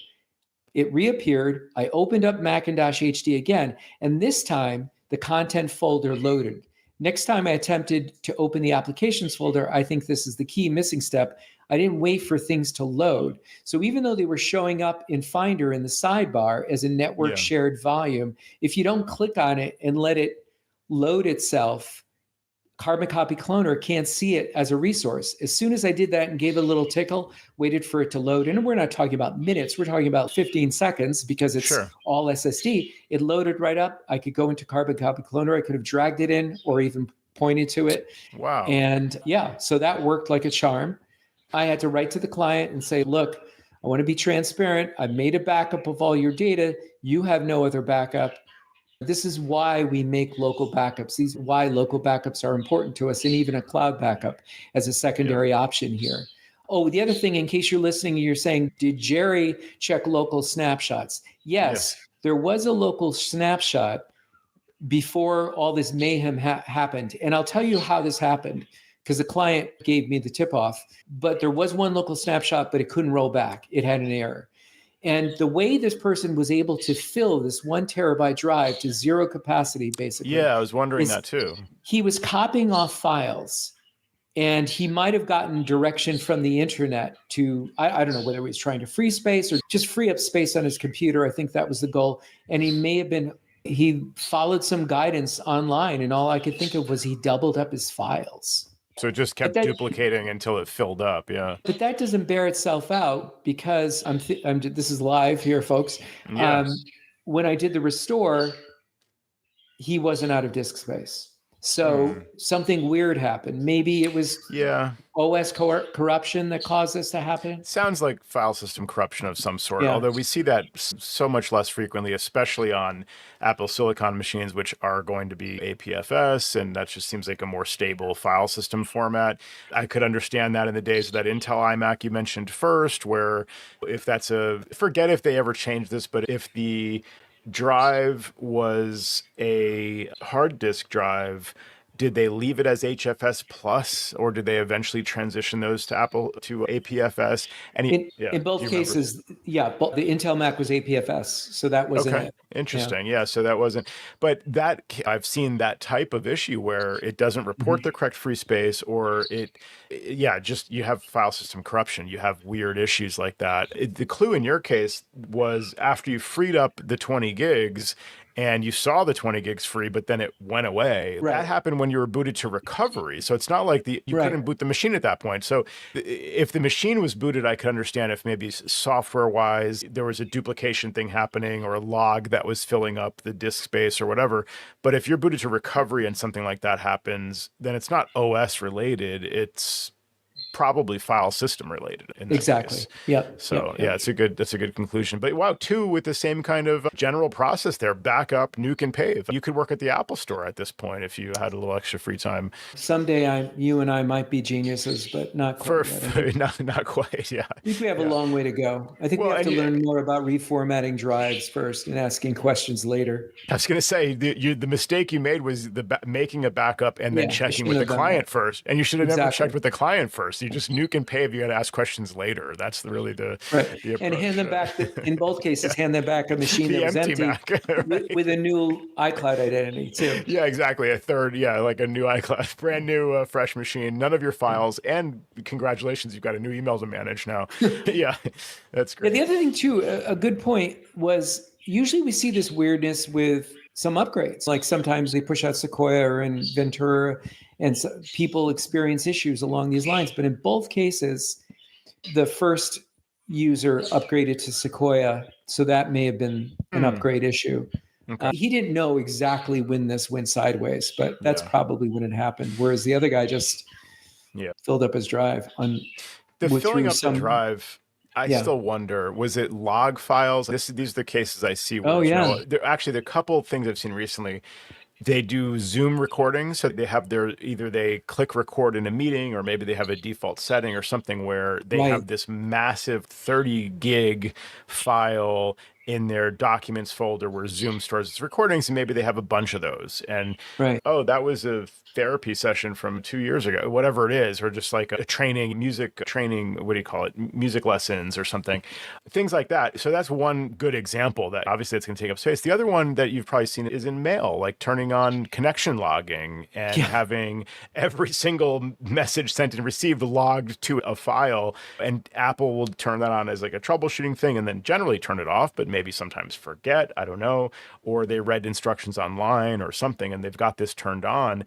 It reappeared. I opened up Macintosh HD again, and this time the content folder loaded. Next time I attempted to open the applications folder, I think this is the key missing step. I didn't wait for things to load. So even though they were showing up in Finder in the sidebar as a network shared volume, if you don't click on it and let it load itself, Carbon Copy Cloner can't see it as a resource. As soon as I did that and gave it a little tickle, waited for it to load, and we're not talking about minutes, we're talking about 15 seconds because it's all SSD. It loaded right up. I could go into Carbon Copy Cloner. I could have dragged it in or even pointed to it. Wow. And so that worked like a charm. I had to write to the client and say, look, I want to be transparent. I've made a backup of all your data. You have no other backup. This is why we make local backups. These why local backups are important to us, and even a cloud backup as a secondary option here. Oh, the other thing, in case you're listening and you're saying, did Jerry check local snapshots? Yes. There was a local snapshot before all this mayhem happened. And I'll tell you how this happened, because the client gave me the tip off. But there was one local snapshot, but it couldn't roll back. It had an error. And the way this person was able to fill this 1 terabyte drive to zero capacity, basically. Yeah, I was wondering that too. He was copying off files, and he might have gotten direction from the internet to, I don't know whether he was trying to free space or just free up space on his computer. I think that was the goal. And he followed some guidance online, and all I could think of was he doubled up his files. So it just kept duplicating until it filled up, But that doesn't bear itself out, because this is live here, folks. Yes. When I did the restore, he wasn't out of disk space. So something weird happened. Maybe it was OS corruption that caused this to happen. Sounds like file system corruption of some sort, although we see that so much less frequently, especially on Apple Silicon machines, which are going to be APFS, and that just seems like a more stable file system format. I could understand that in the days of that Intel iMac you mentioned first, where if that's forget if they ever changed this, but if the drive was a hard disk drive, did they leave it as HFS plus, or did they eventually transition those to APFS? In both cases, the Intel Mac was APFS, so that wasn't it. Interesting. Yeah, so that wasn't. But I've seen that type of issue where it doesn't report the correct free space, or just you have file system corruption. You have weird issues like that. The clue in your case was after you freed up the 20 gigs and you saw the 20 gigs free, but then it went away. Right. That happened when you were booted to recovery. So it's not like you Right. couldn't boot the machine at that point. So if the machine was booted, I could understand if maybe software wise, there was a duplication thing happening or a log that was filling up the disk space or whatever. But if you're booted to recovery and something like that happens, then it's not OS related. It's probably file system related in that Exactly. case. Yep. So Yep. that's a good conclusion. But wow, two with the same kind of general process there: backup, nuke, and pave. You could work at the Apple Store at this point if you had a little extra free time. Someday you and I might be geniuses, but not quite yet. Not quite. Yeah. I think we have a long way to go. I think we have to learn more about reformatting drives first and asking questions later. I was going to say the mistake you made was making a backup and then checking with the client first, and you should have never checked with the client first. You just nuke and pave. You got to ask questions later. That's really the approach. And hand them back. In both cases, hand them back a machine that was empty Mac, right? with a new iCloud identity too. Yeah, exactly. A third, like a new iCloud, brand new, fresh machine. None of your files, and congratulations, you've got a new email to manage now. Yeah, that's great. The other thing too, a good point was usually we see this weirdness with some upgrades. Like sometimes they push out Sequoia and Ventura, and so people experience issues along these lines. But in both cases, the first user upgraded to Sequoia, so that may have been an upgrade issue. Okay. He didn't know exactly when this went sideways, but that's probably when it happened. Whereas the other guy just filled up his drive. Filling up the drive, I still wonder, was it log files? These are the cases I see. Where, there are a couple of things I've seen recently. They do Zoom recordings. So they have either they click record in a meeting, or maybe they have a default setting or something where they have this massive 30 gig file in their documents folder where Zoom stores its recordings, and maybe they have a bunch of those. And that was a therapy session from 2 years ago, whatever it is, or just like a music training, what do you call it? Music lessons or something, things like that. So that's one good example that obviously it's going to take up space. The other one that you've probably seen is in mail, like turning on connection logging and having every single message sent and received logged to a file. And Apple will turn that on as like a troubleshooting thing and then generally turn it off, but maybe sometimes forget, I don't know, or they read instructions online or something and they've got this turned on.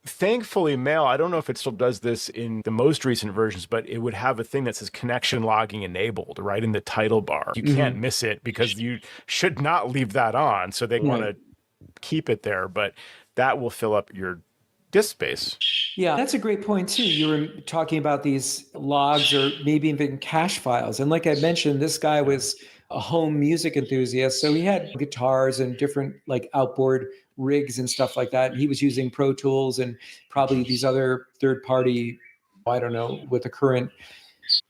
Thankfully, Mail, I don't know if it still does this in the most recent versions, but it would have a thing that says connection logging enabled right in the title bar. You can't miss it because you should not leave that on. So they want to keep it there, but that will fill up your disk space. Yeah, that's a great point too. You were talking about these logs or maybe even cache files. And like I mentioned, this guy was a home music enthusiast. So he had guitars and different like outboard rigs and stuff like that. And he was using Pro Tools and probably these other third-party, I don't know, with the current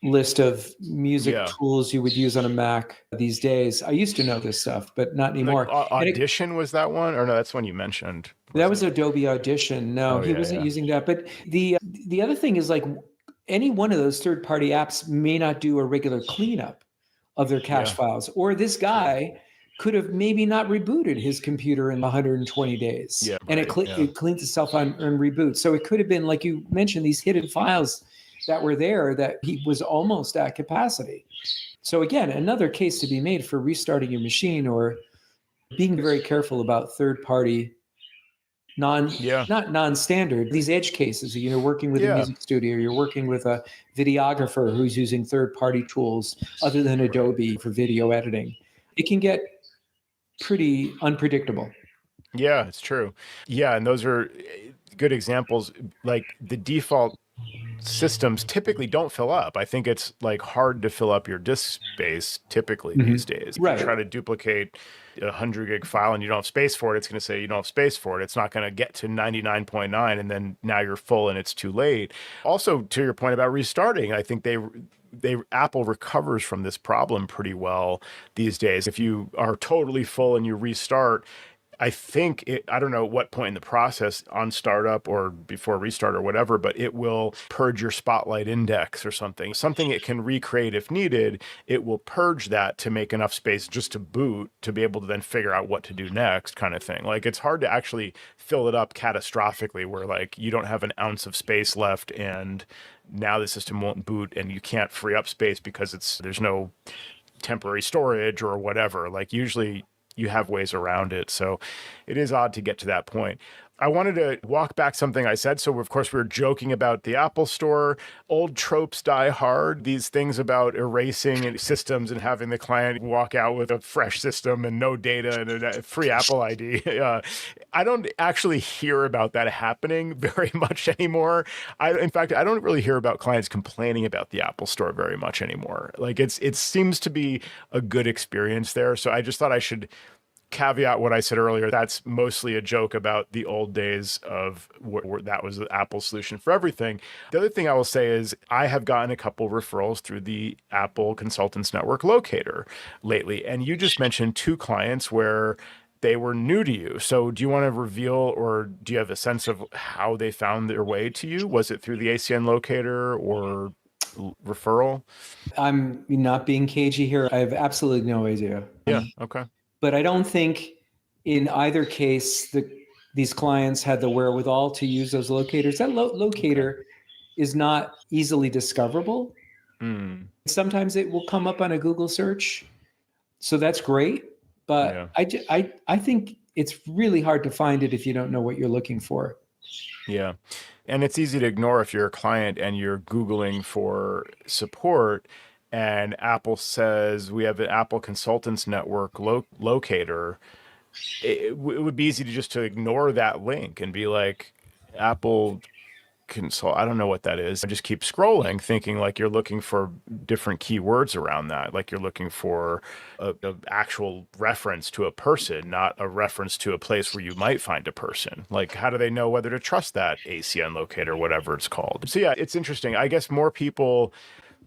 list of music tools you would use on a Mac these days. I used to know this stuff, but not anymore. Like, Audition was that one? Or no, that's one you mentioned. That was Adobe Audition. No, he wasn't using that. But the other thing is like any one of those third-party apps may not do a regular cleanup of their cache files. Or this guy could have maybe not rebooted his computer in 120 days. And it cleans itself on and reboots. So it could have been, like you mentioned, these hidden files that were there that he was almost at capacity. So again, another case to be made for restarting your machine or being very careful about third-party not non-standard, these edge cases. You're working with a music studio, you're working with a videographer who's using third-party tools other than Adobe for video editing. It can get pretty unpredictable. Yeah, it's true. Yeah, and those are good examples. Like the default systems typically don't fill up. I think it's like hard to fill up your disk space typically these days. If you try to duplicate a 100 gig file and you don't have space for it, it's going to say you don't have space for it. It's not going to get to 99.9 and then now you're full and it's too late. Also, to your point about restarting, I think Apple recovers from this problem pretty well these days. If you are totally full and you restart, I think I don't know what point in the process on startup or before restart or whatever, but it will purge your Spotlight index or something it can recreate if needed. It will purge that to make enough space just to boot to be able to then figure out what to do next kind of thing. Like it's hard to actually fill it up catastrophically where like you don't have an ounce of space left and now the system won't boot and you can't free up space because there's no temporary storage or whatever. Like usually you have ways around it. So it is odd to get to that point. I wanted to walk back something I said. So, of course, we were joking about the Apple Store. Old tropes die hard. These things about erasing systems and having the client walk out with a fresh system and no data and a free Apple ID. I don't actually hear about that happening very much anymore. In fact, I don't really hear about clients complaining about the Apple Store very much anymore. Like it seems to be a good experience there. So I just thought I should caveat what I said earlier. That's mostly a joke about the old days of where that was the Apple solution for everything. The other thing I will say is I have gotten a couple referrals through the Apple Consultants Network locator lately. And you just mentioned 2 clients where they were new to you. So do you want to reveal, or do you have a sense of how they found their way to you? Was it through the ACN locator or referral? I'm not being cagey here. I have absolutely no idea. Yeah. Okay. But I don't think in either case these clients had the wherewithal to use those locators. That locator is not easily discoverable. Sometimes it will come up on a Google search. So that's great. But I think it's really hard to find it if you don't know what you're looking for. Yeah. And it's easy to ignore if you're a client and you're Googling for support and Apple says we have an Apple Consultants Network locator. It would be easy to just to ignore that link and be like, Apple Consult, I don't know what that is. I just keep scrolling thinking like you're looking for different keywords around that. Like you're looking for a actual reference to a person, not a reference to a place where you might find a person. Like how do they know whether to trust that ACN locator, whatever it's called? So yeah, it's interesting. I guess more people,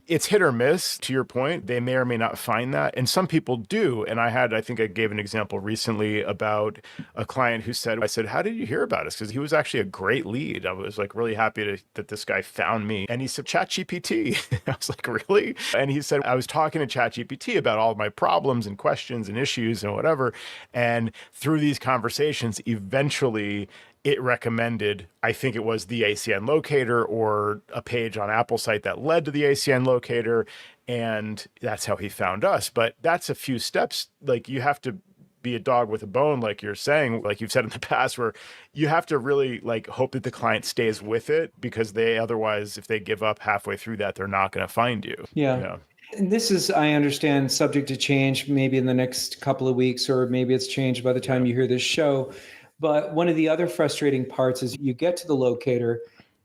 it's hit or miss, to your point. They may or may not find that. And some people do. And I think I gave an example recently about a client who said, I said, how did you hear about us? Because he was actually a great lead. I was like really happy that this guy found me. And he said, ChatGPT. I was like, really? And he said, I was talking to ChatGPT about all of my problems and questions and issues and whatever. And through these conversations, eventually it recommended, I think it was the ACN locator or a page on Apple site that led to the ACN locator. And that's how he found us. But that's a few steps. Like you have to be a dog with a bone, like you're saying, like you've said in the past, where you have to really like hope that the client stays with it, because otherwise, if they give up halfway through that, they're not going to find you. Yeah. And this is, I understand, subject to change maybe in the next couple of weeks, or maybe it's changed by the time you hear this show. But one of the other frustrating parts is you get to the locator,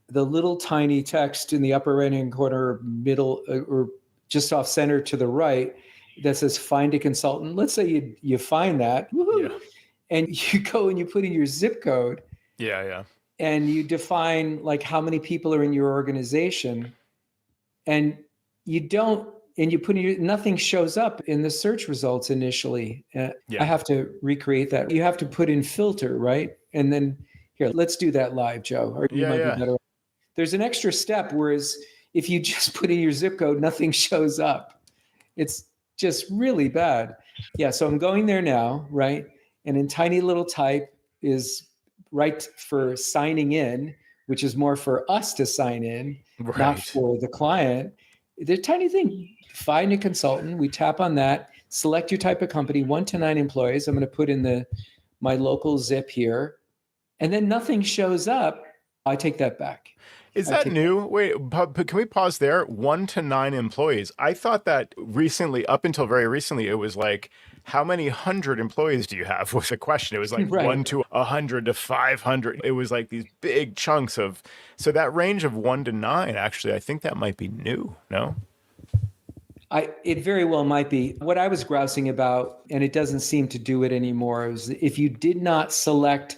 the little tiny text in the upper right-hand corner, middle, or just off center to the right that says find a consultant. Let's say you find that, and you go and you put in your zip code. And you define like how many people are in your organization, and you don't, and you put in nothing shows up in the search results initially. I have to recreate that. You have to put in filter, right? And then here, let's do that live, Joe. Or you might be better. There's an extra step, whereas if you just put in your zip code, nothing shows up. It's just really bad. Yeah, so I'm going there now, right? And in tiny little type is right for signing in, which is more for us to sign in, not for the client. The tiny thing, find a consultant. We tap on that, select your type of company, 1 to 9 employees. I'm going to put in my local zip here, and then nothing shows up. I take that back. Is that new? Wait, can we pause there? 1 to 9 employees. I thought that recently, up until very recently, it was like, how many 100 employees do you have was the question. It was like 1 to 100 to 500. It was like these big chunks of, so that range of 1 to 9, actually, I think that might be new, no? It very well might be. What I was grousing about, and it doesn't seem to do it anymore, is if you did not select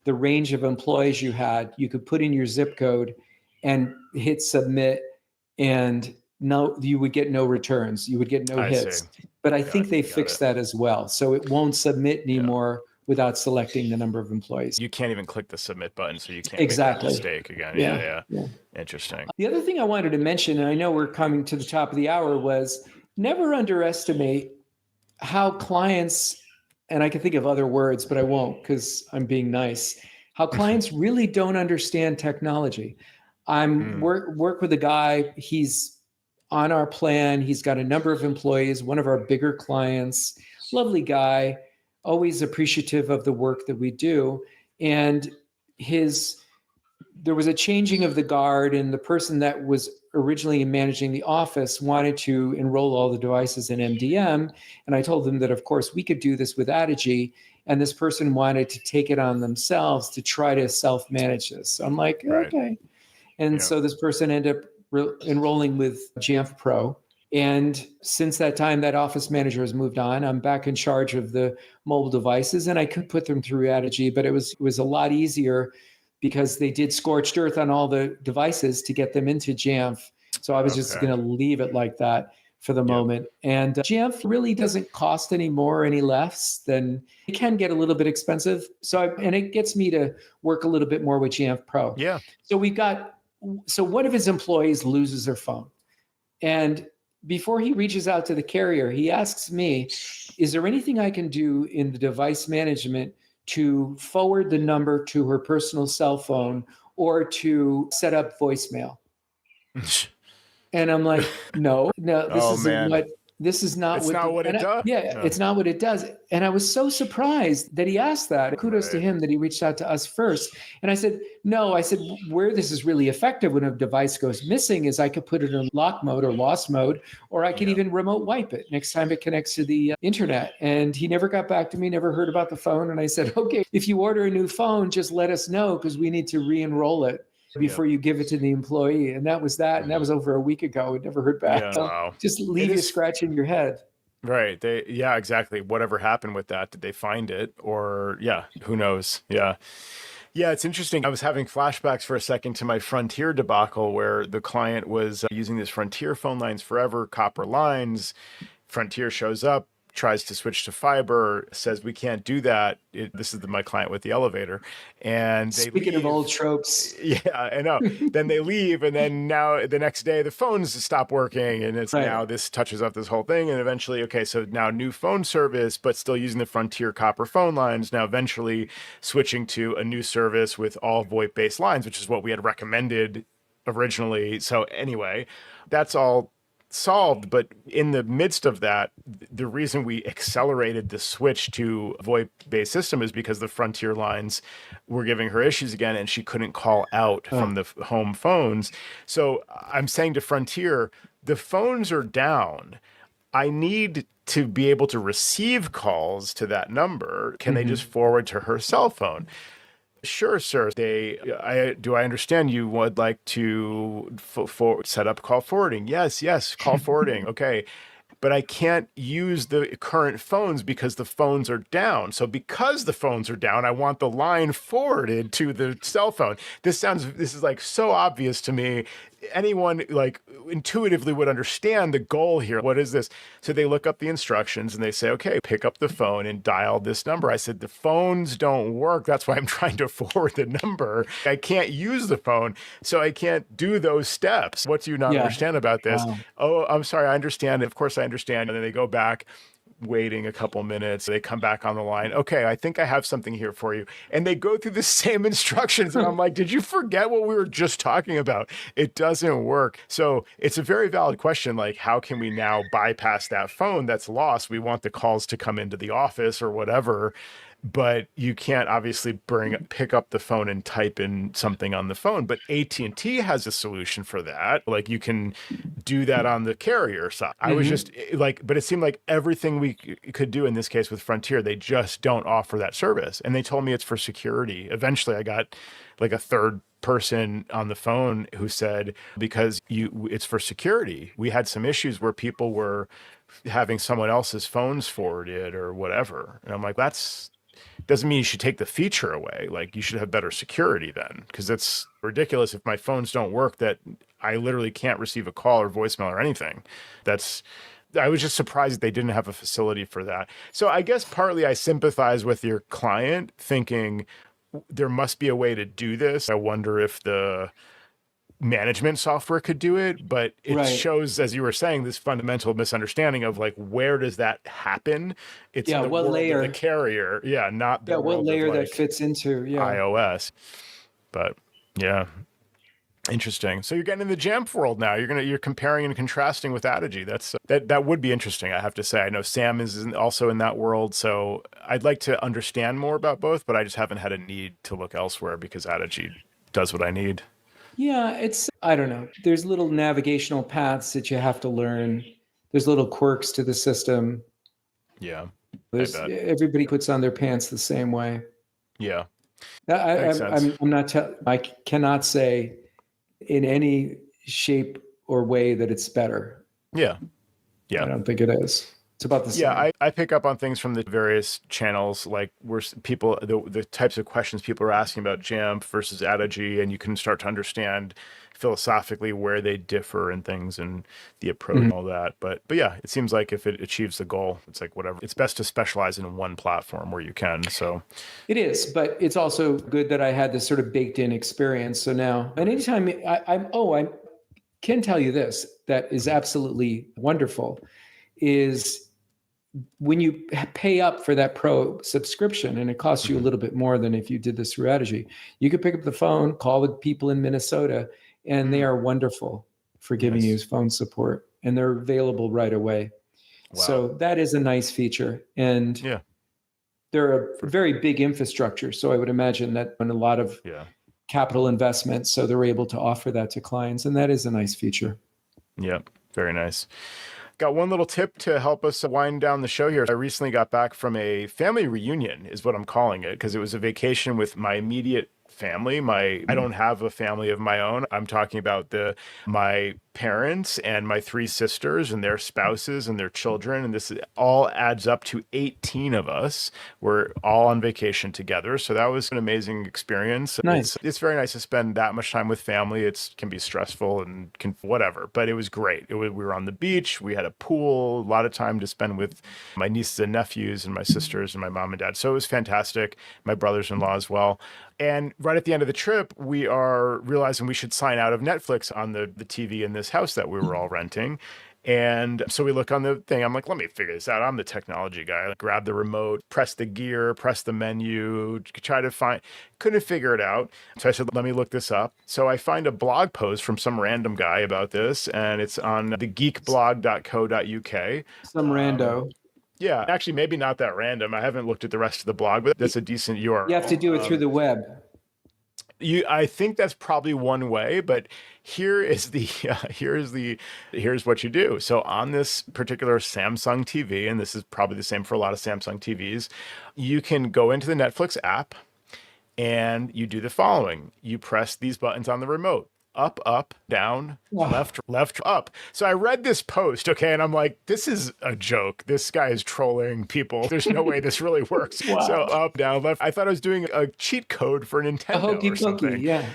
the range of employees you had, you could put in your zip code and hit submit, and you would get no returns. You would get no hits. But I think they fixed that as well. So it won't submit anymore without selecting the number of employees. You can't even click the submit button, so you can't make that mistake again. Yeah. Interesting. The other thing I wanted to mention, and I know we're coming to the top of the hour, was never underestimate how clients, and I can think of other words, but I won't because I'm being nice, how clients really don't understand technology. I'm work with a guy, he's on our plan. He's got a number of employees, one of our bigger clients, lovely guy. always appreciative of the work that we do. And there was a changing of the guard, and the person that was originally managing the office wanted to enroll all the devices in MDM. And I told them that, of course, we could do this with Adigy. And this person wanted to take it on themselves to try to self-manage this. So I'm like, Right. okay. And so this person ended up enrolling with Jamf Pro. And since that time, that office manager has moved on. I'm back in charge of the mobile devices, and I could put them through Adigy, but it was a lot easier because they did scorched earth on all the devices to get them into Jamf. So I was just going to leave it like that for the moment. And Jamf really doesn't cost any more, any less than it can get a little bit expensive. And it gets me to work a little bit more with Jamf Pro. Yeah. So one of his employees loses their phone. And before he reaches out to the carrier, he asks me, is there anything I can do in the device management to forward the number to her personal cell phone or to set up voicemail? And I'm like, no, this is not what it does. It's not what it does. And I was so surprised that he asked that. Kudos to him that he reached out to us first. And I said, where this is really effective when a device goes missing is I could put it in lock mode or lost mode, or I could even remote wipe it next time it connects to the internet. And he never got back to me, never heard about the phone. And I said, okay, if you order a new phone, just let us know because we need to re-enroll it before you give it to the employee. And that was that. And that was over a week ago. We never heard back. Yeah, wow. Just leave you scratching your head. Right. Exactly. Whatever happened with that? Did they find it? Or who knows? Yeah. Yeah, it's interesting. I was having flashbacks for a second to my Frontier debacle where the client was using this Frontier phone lines forever, copper lines. Frontier shows up, tries to switch to fiber, says we can't do that. This is my client with the elevator. And they Speaking of old tropes. Yeah, I know. Then they leave, and then now the next day the phones stop working, and it's now this touches up this whole thing. And eventually, so now new phone service, but still using the Frontier copper phone lines, now eventually switching to a new service with all VoIP-based lines, which is what we had recommended originally. So anyway, that's all solved. But in the midst of that, the reason we accelerated the switch to VoIP-based system is because the Frontier lines were giving her issues again, and she couldn't call out from the home phones. So I'm saying to Frontier, the phones are down. I need to be able to receive calls to that number. Can they just forward to her cell phone? Sure, sir. I understand you would like to set up call forwarding? Yes, call forwarding. Okay. But I can't use the current phones because the phones are down. So because the phones are down, I want the line forwarded to the cell phone. This is like so obvious to me. Anyone like intuitively would understand the goal here. What is this? So they look up the instructions and they say, okay, pick up the phone and dial this number. I said, the phones don't work. That's why I'm trying to forward the number. I can't use the phone, so I can't do those steps. What do you not understand about this? Wow. Oh, I'm sorry. I understand. Of course I understand. And then they go back, waiting a couple minutes. They come back on the line. Okay, I think I have something here for you. And they go through the same instructions. And I'm like, did you forget what we were just talking about? It doesn't work. So it's a very valid question. Like, how can we now bypass that phone that's lost? We want the calls to come into the office or whatever. But you can't obviously pick up the phone and type in something on the phone. But AT&T has a solution for that. Like, you can do that on the carrier side. I was just like, but it seemed like everything we could do in this case with Frontier, they just don't offer that service. And they told me it's for security. Eventually I got like a third person on the phone who said, because it's for security. We had some issues where people were having someone else's phones forwarded or whatever. And I'm like, doesn't mean you should take the feature away. Like, you should have better security then, because it's ridiculous if my phones don't work that I literally can't receive a call or voicemail or anything. I was just surprised they didn't have a facility for that. So I guess partly I sympathize with your client thinking there must be a way to do this. I wonder if the management software could do it, but it shows, as you were saying, this fundamental misunderstanding of like, where does that happen? It's in the what world layer? Of the carrier. Yeah. Not the what layer of, like, that fits into iOS. But yeah. Interesting. So you're getting in the Jamf world now. You're comparing and contrasting with Adigy. That would be interesting, I have to say. I know Sam is also in that world, so I'd like to understand more about both, but I just haven't had a need to look elsewhere because Adigy does what I need. Yeah, I don't know. There's little navigational paths that you have to learn. There's little quirks to the system. Yeah, Everybody puts on their pants the same way. Yeah, I, makes sense. I'm not. I cannot say in any shape or way that it's better. Yeah, I yeah. don't think it is. It's about the same. Yeah, I pick up on things from the various channels, like where people, the types of questions people are asking about Jamf versus Adigy, and you can start to understand philosophically where they differ and things and the approach and all that. But yeah, it seems like if it achieves the goal, it's like whatever. It's best to specialize in one platform where you can. So it is, but it's also good that I had this sort of baked in experience. So now, and anytime I can tell you this, that is absolutely wonderful, is when you pay up for that pro subscription, and it costs you a little bit more than if you did this strategy, you could pick up the phone, call the people in Minnesota, and they are wonderful for giving you phone support, and they're available right away. Wow. So that is a nice feature. And they're a very big infrastructure. So I would imagine that when a lot of capital investment, so they're able to offer that to clients, and that is a nice feature. Yeah, very nice. Got one little tip to help us wind down the show here. I recently got back from a family reunion, is what I'm calling it, because it was a vacation with my immediate family. I don't have a family of my own. I'm talking about my parents and my 3 sisters and their spouses and their children. And this all adds up to 18 of us. We're all on vacation together. So that was an amazing experience. Nice. It's very nice to spend that much time with family. It can be stressful and whatever, but it was great. We were on the beach. We had a pool, a lot of time to spend with my nieces and nephews and my sisters and my mom and dad. So it was fantastic. My brothers-in-law as well. And right at the end of the trip, we are realizing we should sign out of Netflix on the TV in this house that we were all renting. And so we look on the thing. I'm like, let me figure this out. I'm the technology guy. I grab the remote, press the gear, press the menu, couldn't figure it out. So I said, let me look this up. So I find a blog post from some random guy about this, and it's on thegeekblog.co.uk. Some rando. Yeah, actually, maybe not that random. I haven't looked at the rest of the blog, but that's a decent URL. You have to do it through the web. I think that's probably one way, but here's what you do. So on this particular Samsung TV, and this is probably the same for a lot of Samsung TVs, you can go into the Netflix app and you do the following. You press these buttons on the remote. Up, up, down, left, left, up. So I read this post, okay, and I'm like, this is a joke. This guy is trolling people. There's no way this really works. Wow. So up, down, left. I thought I was doing a cheat code for Nintendo or something. Yeah.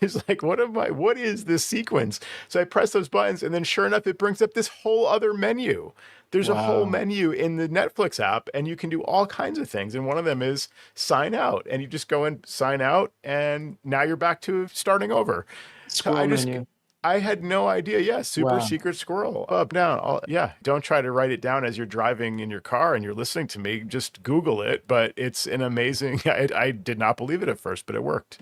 It's like, what is this sequence? So I press those buttons, and then sure enough, it brings up this whole other menu. There's a whole menu in the Netflix app, and you can do all kinds of things. And one of them is sign out, and you just go and sign out, and now you're back to starting over. Menu. I had no idea. Yeah, super secret squirrel. Up, down. Don't try to write it down as you're driving in your car and you're listening to me. Just Google it. But it's an amazing, I did not believe it at first, but it worked.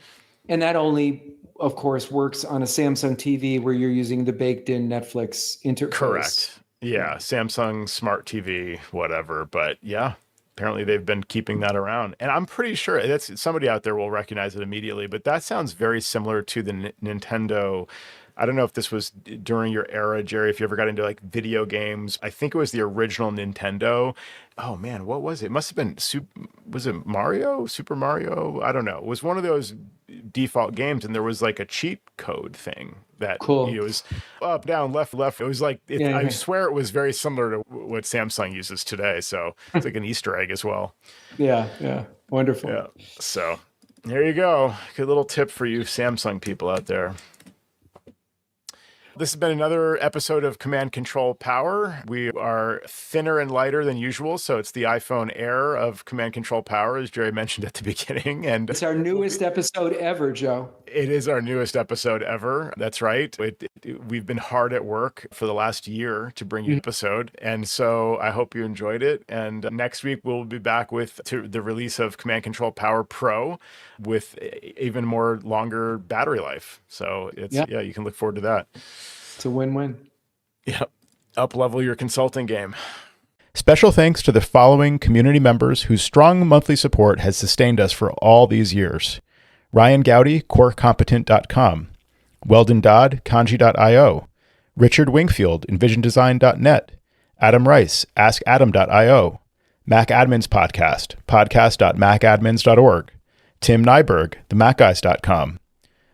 And that only, of course, works on a Samsung TV where you're using the baked-in Netflix interface. Correct. Yeah, Samsung Smart TV, whatever. But yeah, apparently they've been keeping that around. And I'm pretty sure that's somebody out there will recognize it immediately. But that sounds very similar to the Nintendo. I don't know if this was during your era, Jerry, if you ever got into like video games. I think it was the original Nintendo. Oh man, what was it? It must have been, was it Mario? Super Mario? I don't know. It was one of those default games, and there was like a cheat code thing that it was up, down, left, left. It was like, I swear it was very similar to what Samsung uses today. So it's like an Easter egg as well. Yeah. Wonderful. Yeah. So there you go. Good little tip for you Samsung people out there. This has been another episode of Command Control Power. We are thinner and lighter than usual, so it's the iPhone Air of Command Control Power, as Jerry mentioned at the beginning. And It's our newest episode ever, Joe. it is our newest episode ever. That's right. We've been hard at work for the last year to bring you an episode, and so I hope you enjoyed it. And next week we'll be back with the release of Command Control Power Pro with even more longer battery life. So you can look forward to that. It's a win-win. Yep. Up-level your consulting game. Special thanks to the following community members whose strong monthly support has sustained us for all these years. Ryan Gowdy, CoreCompetent.com. Weldon Dodd, Kanji.io. Richard Wingfield, EnvisionDesign.net. Adam Rice, AskAdam.io. Mac Admins Podcast, podcast.macadmins.org. Tim Nyberg, TheMacGuys.com.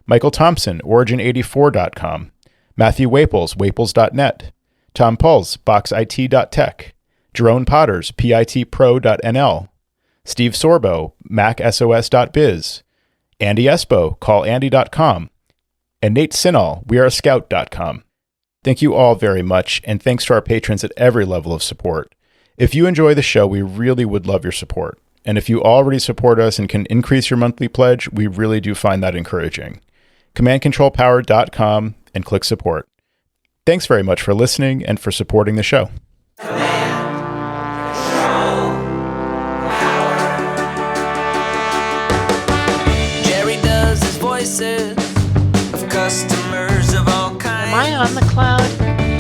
Michael Thompson, Origin84.com. Matthew Waples, Waples.net. Tom Puls, BoxIT.tech. Jerome Potters, PITPro.nl. Steve Sorbo, MacSOS.biz. Andy Espo, CallAndy.com. And Nate Sinal, WeAreScout.com. Thank you all very much, and thanks to our patrons at every level of support. If you enjoy the show, we really would love your support. And if you already support us and can increase your monthly pledge, we really do find that encouraging. CommandControlPower.com and click support. Thanks very much for listening and for supporting the show. Jerry does his voices of customers of all kinds. Am I on the cloud?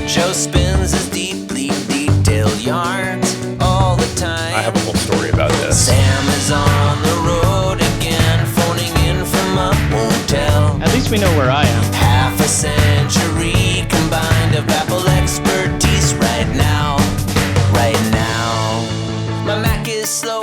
Joe spins his deeply detailed yarns all the time. I have a whole story about this. Sam is on the road again, phoning in from a hotel. At least we know where I am. Half a century combined of Apple expertise right now. Right now. My Mac is slow